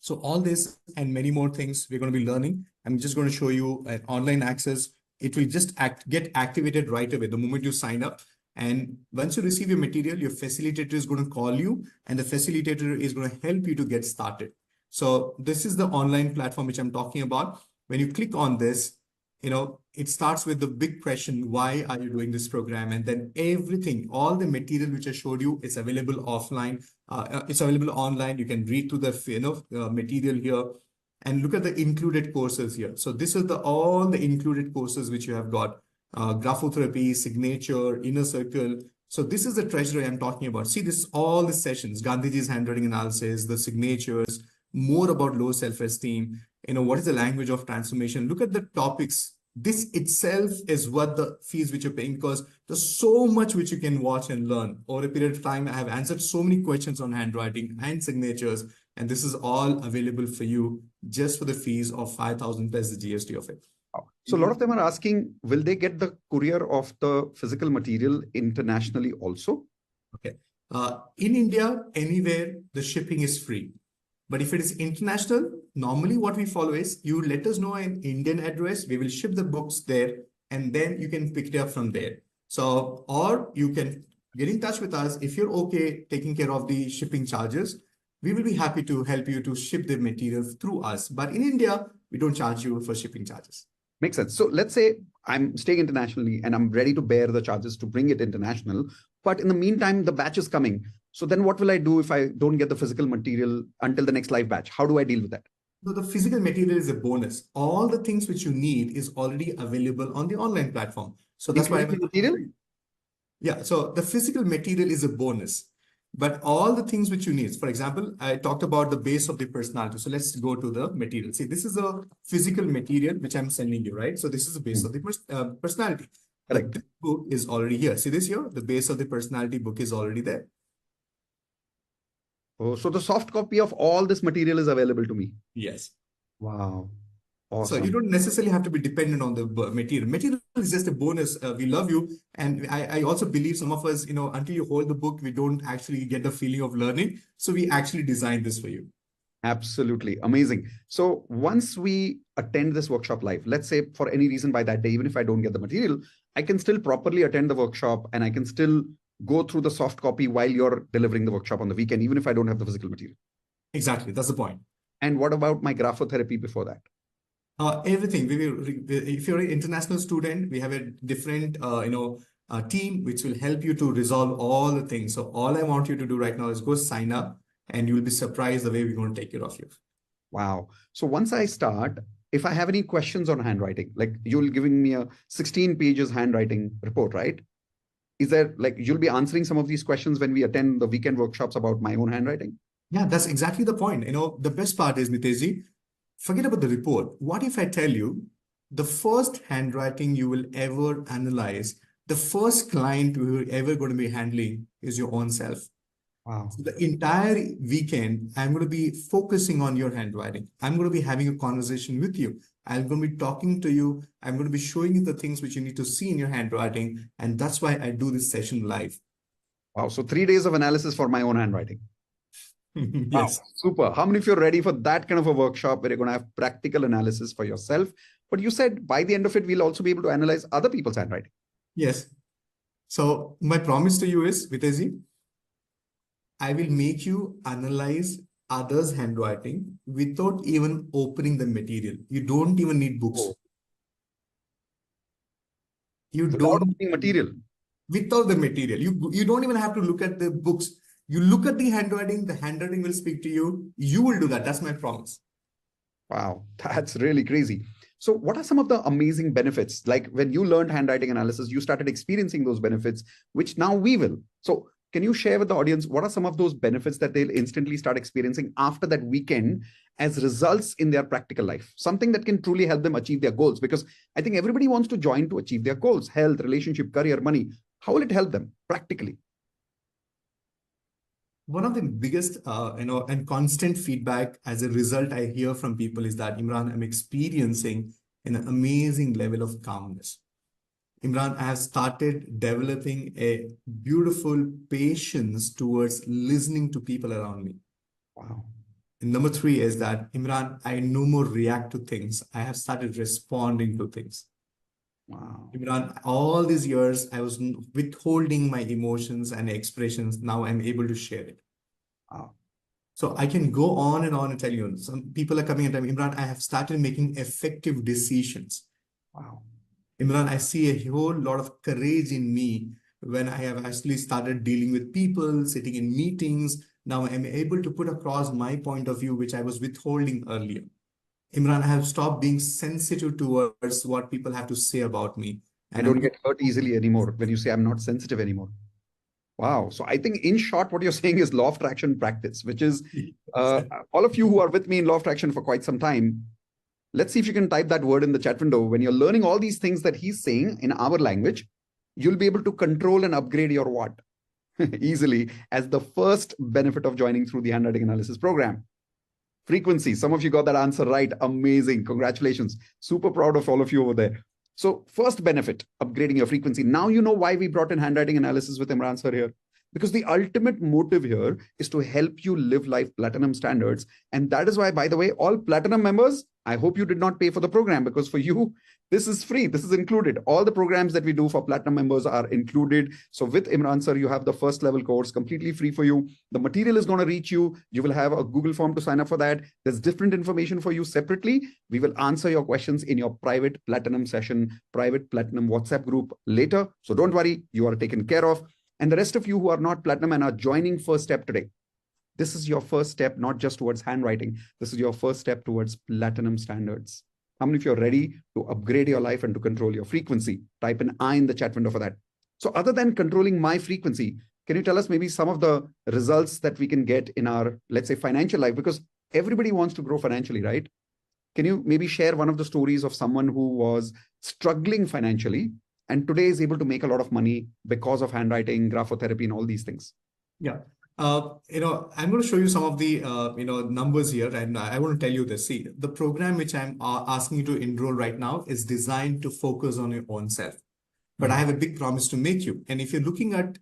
So all this and many more things we're going to be learning. I'm just going to show you an online access. It will just get activated right away the moment you sign up. And once you receive your material, your facilitator is going to call you, and the facilitator is going to help you to get started. So this is the online platform which I'm talking about. When you click on this, it starts with the big question, why are you doing this program? And then everything, all the material which I showed you is available offline. It's available online. You can read through the material here and look at the included courses here. So this is all the included courses which you have got. Graphotherapy, signature, inner circle. So this is the treasure I'm talking about. See, this all the sessions, Gandhiji's handwriting analysis, the signatures, more about low self-esteem, what is the language of transformation? Look at the topics. This itself is what the fees which you're paying, because there's so much which you can watch and learn. Over a period of time, I have answered so many questions on handwriting and signatures, and this is all available for you just for the fees of 5,000 plus the GST of it. So a lot of them are asking, will they get the courier of the physical material internationally also? Okay. In India, anywhere, the shipping is free. But if it is international, normally what we follow is you let us know an Indian address, we will ship the books there, and then you can pick it up from there. So, or you can get in touch with us. If you're okay taking care of the shipping charges, we will be happy to help you to ship the material through us. But in India, we don't charge you for shipping charges. Makes sense. So let's say I'm staying internationally and I'm ready to bear the charges to bring it international. But in the meantime, the batch is coming. So then what will I do if I don't get the physical material until the next live batch? How do I deal with that? So the physical material is a bonus. All the things which you need is already available on the online platform. So that's why material. Yeah, so the physical material is a bonus, but all the things which you need, for example, I talked about the base of the personality. So let's go to the material. See, this is a physical material which I'm sending you, right? So this is the base of the personality. But Correct. this book is already here. See this here? The base of the personality book is already there. Oh, so the soft copy of all this material is available to me. Yes. Wow. So you Awesome. don't necessarily have to be dependent on the material. Material is just a bonus. We love you. And I also believe some of us, until you hold the book, we don't actually get the feeling of learning. So we actually designed this for you. Absolutely amazing. So once we attend this workshop live, let's say for any reason by that day, even if I don't get the material, I can still properly attend the workshop and I can still go through the soft copy while you're delivering the workshop on the weekend, even if I don't have the physical material. Exactly. That's the point. And what about my graphotherapy before that? Everything. If you're an international student, we have a different, team which will help you to resolve all the things. So all I want you to do right now is go sign up, and you will be surprised the way we're going to take care of you. Wow. So once I start, if I have any questions on handwriting, like you'll giving me a 16 pages handwriting report, right? Is there like you'll be answering some of these questions when we attend the weekend workshops about my own handwriting? Yeah, that's exactly the point. The best part is, Mitezi, forget about the report. What if I tell you the first handwriting you will ever analyze, the first client you're ever going to be handling is your own self? Wow. So the entire weekend, I'm going to be focusing on your handwriting. I'm going to be having a conversation with you. I'm going to be talking to you. I'm going to be showing you the things which you need to see in your handwriting. And that's why I do this session live. Wow. So 3 days of analysis for my own handwriting. Wow, Yes. super. How many of you are ready for that kind of a workshop where you're going to have practical analysis for yourself? But you said by the end of it, we'll also be able to analyze other people's handwriting. Yes. So my promise to you is, Vitezi, I will make you analyze others' handwriting without even opening the material. You don't even need books. Oh, You without don't opening material. without the material. You don't even have to look at the books. You look at the handwriting will speak to you. You will do that. That's my promise. Wow, that's really crazy. So, what are some of the amazing benefits? Like when you learned handwriting analysis, you started experiencing those benefits, which now we will. So, can you share with the audience what are some of those benefits that they'll instantly start experiencing after that weekend as results in their practical life? Something that can truly help them achieve their goals. Because I think everybody wants to join to achieve their goals, health, relationship, career, money. How will it help them practically? One of the biggest, and constant feedback as a result I hear from people is that, Imran, I'm experiencing an amazing level of calmness. Imran, I have started developing a beautiful patience towards listening to people around me. Wow. And number three is that, Imran, I no more react to things. I have started responding to things. Wow. Imran, all these years, I was withholding my emotions and expressions. Now I'm able to share it. Wow. So I can go on and tell you, some people are coming and telling me, Imran, I have started making effective decisions. Wow. Imran, I see a whole lot of courage in me when I have actually started dealing with people, sitting in meetings. Now I'm able to put across my point of view, which I was withholding earlier. Imran, I have stopped being sensitive towards what people have to say about me. I And don't I'm get hurt easily anymore when you say I'm not sensitive anymore. Wow. So I think in short, what you're saying is law of attraction practice, which is all of you who are with me in law of attraction for quite some time. Let's see if you can type that word in the chat window. When you're learning all these things that he's saying in our language, you'll be able to control and upgrade your what easily as the first benefit of joining through the handwriting analysis program. Frequency. Some of you got that answer right. Amazing. Congratulations. Super proud of all of you over there. So, first benefit, upgrading your frequency. Now you know why we brought in handwriting analysis with Imran sir here. Because the ultimate motive here is to help you live life platinum standards. And that is why, by the way, all platinum members, I hope you did not pay for the program because for you, this is free. This is included. All the programs that we do for platinum members are included. So with Imran sir, you have the first level course completely free for you. The material is going to reach you. You will have a Google form to sign up for that. There's different information for you separately. We will answer your questions in your private platinum session, private platinum WhatsApp group later. So don't worry, you are taken care of. And the rest of you who are not platinum and are joining first step today, this is your first step, not just towards handwriting. This is your first step towards platinum standards. How many of you are ready to upgrade your life and to control your frequency? Type an I in the chat window for that. So other than controlling my frequency, can you tell us maybe some of the results that we can get in our, let's say, financial life? Because everybody wants to grow financially, right? Can you maybe share one of the stories of someone who was struggling financially and today is able to make a lot of money because of handwriting, graphotherapy, and all these things? Yeah. I'm going to show you some of the, numbers here, and I want to tell you this. See, the program which I'm asking you to enroll right now is designed to focus on your own self. But I have a big promise to make you. And if you're looking at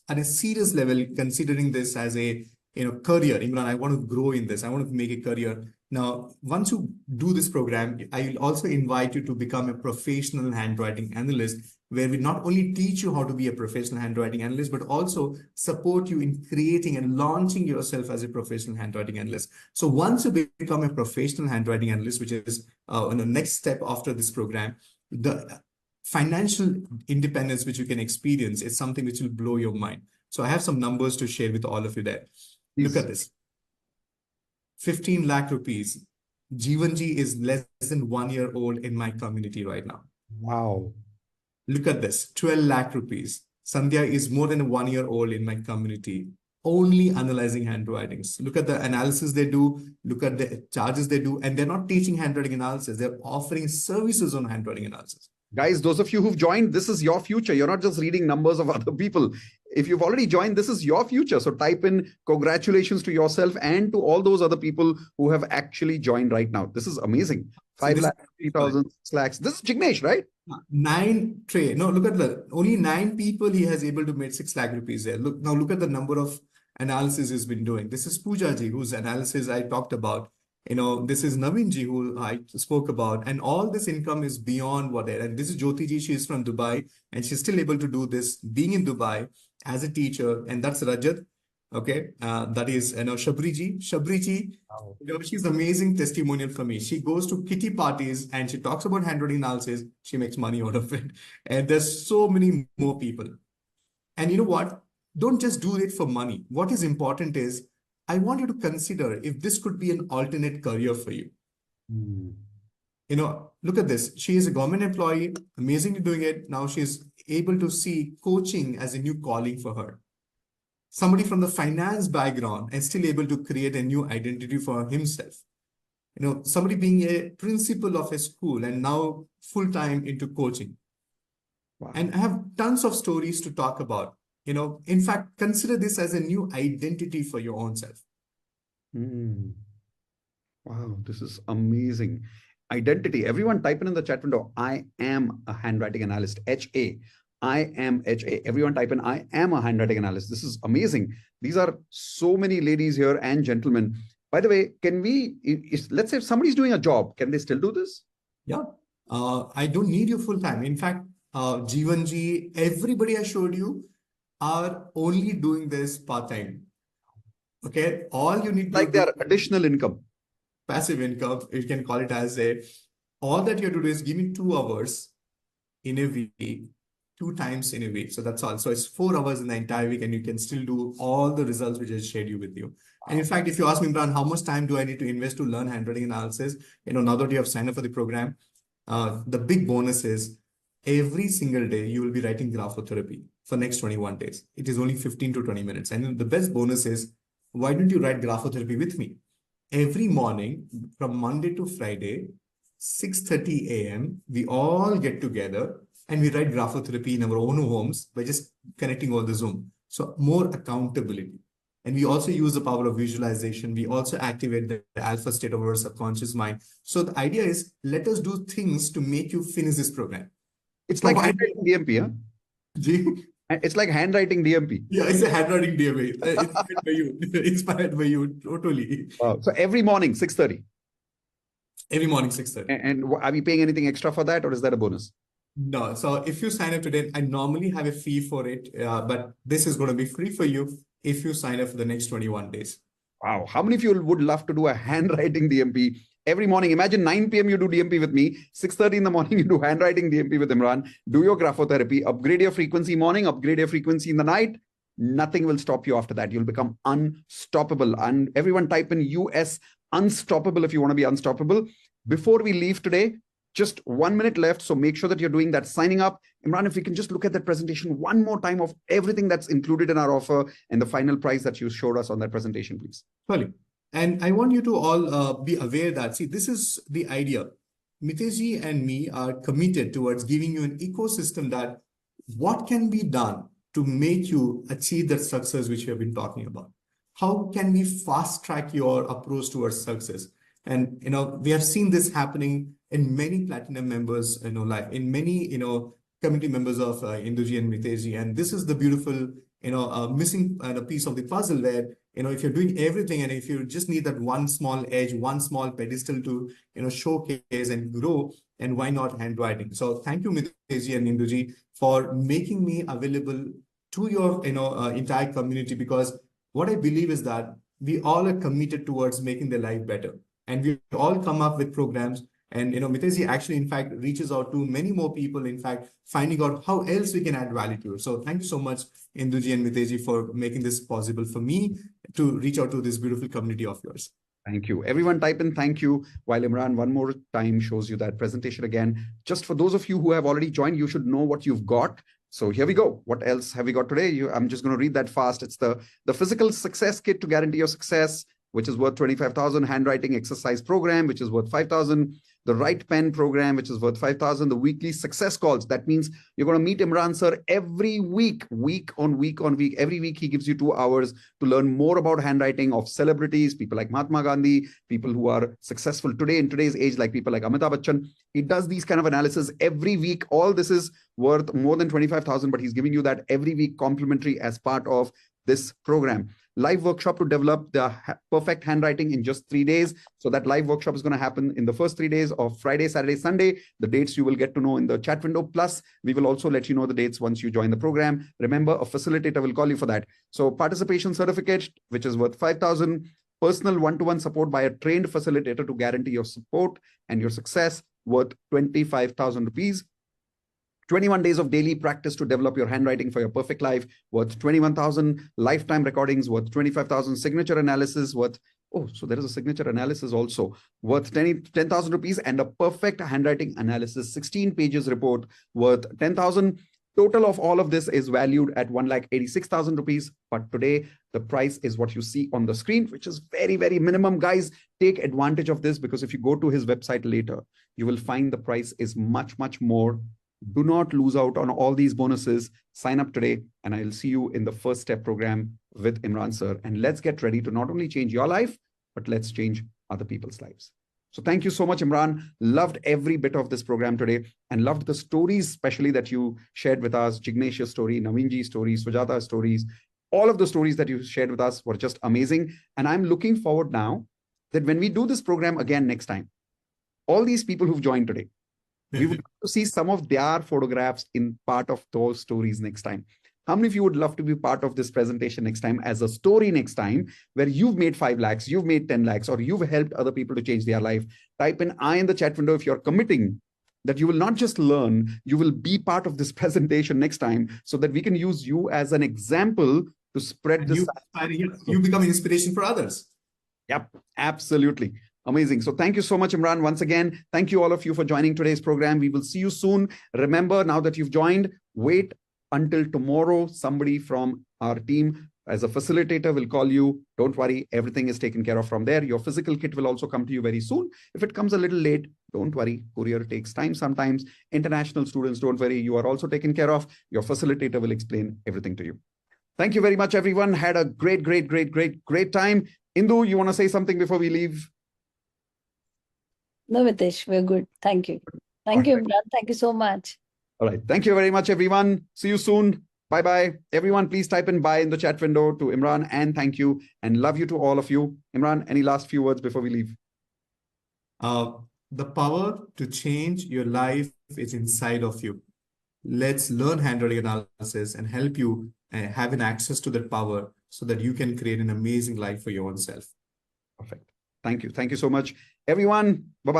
a serious level, considering this as a career, Imran, I want to grow in this. I want to make a career. Now, once you do this program, I will also invite you to become a professional handwriting analyst, where we not only teach you how to be a professional handwriting analyst, but also support you in creating and launching yourself as a professional handwriting analyst. So once you become a professional handwriting analyst, which is the next step after this program, the financial independence which you can experience is something which will blow your mind. So I have some numbers to share with all of you there. Look at this. 15 lakh rupees. Jeevanji is less than 1 year old in my community right now. Wow. Look at this. 12 lakh rupees. Sandhya is more than 1 year old in my community, only analyzing handwritings. Look at the analysis they do. Look at the charges they do. And they're not teaching handwriting analysis. They're offering services on handwriting analysis. Guys, those of you who've joined, this is your future. You're not just reading numbers of other people. If you've already joined, this is your future. So type in congratulations to yourself and to all those other people who have actually joined right now. This is amazing. 5 lakh, 3,000, 6 lakhs. This is Jignesh, right? 9 tray. No, look at the only 9 people he has able to make 6 lakh rupees there. Look at the number of analysis he's been doing. This is Pooja ji, whose analysis I talked about. This is Naveen ji, who I spoke about, and all this income is beyond what it. And this is Jyoti ji, she is from Dubai, and she's still able to do this, being in Dubai as a teacher. And that's Rajat. Okay, that is Shabri ji. Shabri ji, Wow. she's amazing testimonial for me. She goes to kitty parties and she talks about handwriting analysis. She makes money out of it, and there's so many more people. And you know what? Don't just do it for money. What is important is, I want you to consider if this could be an alternate career for you. Look at this. She is a government employee, amazingly doing it. Now she's able to see coaching as a new calling for her. Somebody from the finance background and still able to create a new identity for himself. Somebody being a principal of a school and now full-time into coaching. Wow. And I have tons of stories to talk about. In fact, consider this as a new identity for your own self. Wow, this is amazing. Identity. Everyone type in the chat window, I am a handwriting analyst, HA. I am HA. Everyone type in, I am a handwriting analyst. This is amazing. These are so many ladies here and gentlemen. By the way, can we, let's say if somebody's doing a job, can they still do this? Yeah. I don't need you full time. In fact, Jeevanji, everybody I showed you are only doing this part-time. Okay. All you need to Like their additional income. Passive income, you can call it as all that you have to do is give me 2 hours in a week, 2 times in a week. So that's all. So it's 4 hours in the entire week, and you can still do all the results which I shared you with you. And in fact, if you ask me, Imran, how much time do I need to invest to learn handwriting analysis? Now that you have signed up for the program, the big bonus is every single day you will be writing graphotherapy for next 21 days. It is only 15 to 20 minutes. And the best bonus is, why don't you write graphotherapy with me? Every morning from Monday to Friday, 6:30 a.m., we all get together and we write graphotherapy in our own homes by just connecting over the Zoom. So more accountability. And we also use the power of visualization. We also activate the alpha state of our subconscious mind. So the idea is, let us do things to make you finish this program. It's like handwriting DMP, huh? It's like handwriting DMP. Yeah, it's a handwriting DMP. Inspired by you. Inspired by you, totally. Wow. So every morning, 6:30. Every morning, 6:30. And are we paying anything extra for that, or is that a bonus? No. So if you sign up today, I normally have a fee for it, but this is going to be free for you if you sign up for the next 21 days. Wow. How many of you would love to do a handwriting DMP every morning? Imagine 9 p.m. you do DMP with me, 6:30 in the morning you do handwriting DMP with Imran, do your graphotherapy, upgrade your frequency morning, upgrade your frequency in the night. Nothing will stop you after that. You'll become unstoppable. And everyone type in US unstoppable if you want to be unstoppable. Before we leave today, Just 1 minute left. So make sure that you're doing that signing up. Imran, if we can just look at that presentation one more time of everything that's included in our offer and the final price that you showed us on that presentation, please. Surely. And I want you to all be aware that, see, this is the idea. Mitesh and me are committed towards giving you an ecosystem that what can be done to make you achieve that success which we have been talking about. How can we fast track your approach towards success? And we have seen this happening in many platinum members, life, in many community members of Induji and Mitesh. And this is the beautiful missing piece of the puzzle where if you're doing everything and if you just need that one small edge, one small pedestal to showcase and grow, and why not handwriting? So thank you, Mitesh and Induji, for making me available to your entire community, because what I believe is that we all are committed towards making their life better, and we all come up with programs. And Mitesh actually, in fact, reaches out to many more people, in fact, finding out how else we can add value to it. So thank you so much, Induji and Mitesh, for making this possible for me to reach out to this beautiful community of yours. Thank you. Everyone type in thank you while Imran one more time shows you that presentation again. Just for those of you who have already joined, you should know what you've got. So here we go. What else have we got today? I'm just going to read that fast. It's the physical success kit to guarantee your success, which is worth 25,000, handwriting exercise program, which is worth 5,000, the right pen program, which is worth 5,000, the weekly success calls. That means you're going to meet Imran sir every week, week on week on week. Every week he gives you 2 hours to learn more about handwriting of celebrities, people like Mahatma Gandhi, people who are successful today in today's age, like people like Amitabh Bachchan. He does these kind of analysis every week. All this is worth more than 25,000, but he's giving you that every week complimentary as part of this program. Live workshop to develop the perfect handwriting in just 3 days. So that live workshop is going to happen in the first 3 days of Friday, Saturday, Sunday. The dates you will get to know in the chat window. Plus, we will also let you know the dates once you join the program. Remember, a facilitator will call you for that. So participation certificate, which is worth 5,000. Personal one-to-one support by a trained facilitator to guarantee your support and your success, worth 25,000 rupees. 21 days of daily practice to develop your handwriting for your perfect life, worth 21,000. Lifetime recordings, worth 25,000. Signature analysis, worth, so there is a signature analysis also, worth 10,000 rupees. And a perfect handwriting analysis, 16 pages report, worth 10,000. Total of all of this is valued at 1,86,000 rupees. But today, the price is what you see on the screen, which is very, very minimum. Guys, take advantage of this, because if you go to his website later, you will find the price is much, much more. Do not lose out on all these bonuses. Sign up today, and I'll see you in the first step program with Imran sir. And let's get ready to not only change your life, but let's change other people's lives. So thank you so much, Imran. Loved every bit of this program today, and loved the stories, especially that you shared with us. Jignesh's story, Naveenji's story, Sujata's stories. All of the stories that you shared with us were just amazing. And I'm looking forward now that when we do this program again next time, all these people who've joined today, we would love to see some of their photographs in part of those stories next time. How many of you would love to be part of this presentation next time as a story next time, where you've made 5 lakhs, you've made 10 lakhs, or you've helped other people to change their life? Type in I in the chat window if you're committing that you will not just learn, you will be part of this presentation next time, so that we can use you as an example to spread this. You become inspiration for others. Yep, absolutely. Amazing. So thank you so much, Imran. Once again, thank you all of you for joining today's program. We will see you soon. Remember, now that you've joined, wait until tomorrow. Somebody from our team as a facilitator will call you. Don't worry, everything is taken care of from there. Your physical kit will also come to you very soon. If it comes a little late, don't worry. Courier takes time sometimes. International students, don't worry. You are also taken care of. Your facilitator will explain everything to you. Thank you very much, everyone. Had a great time. Indu, you want to say something before we leave? No, Mitesh, we're good. Thank you. Thank you, Imran. Thank you so much. All right. Thank you very much, everyone. See you soon. Bye-bye. Everyone, please type in bye in the chat window to Imran, and thank you, and love you to all of you. Imran, any last few words before we leave? The power to change your life is inside of you. Let's learn handwriting analysis and help you have an access to that power so that you can create an amazing life for your own self. Perfect. Thank you. Thank you so much, everyone. Bye-bye.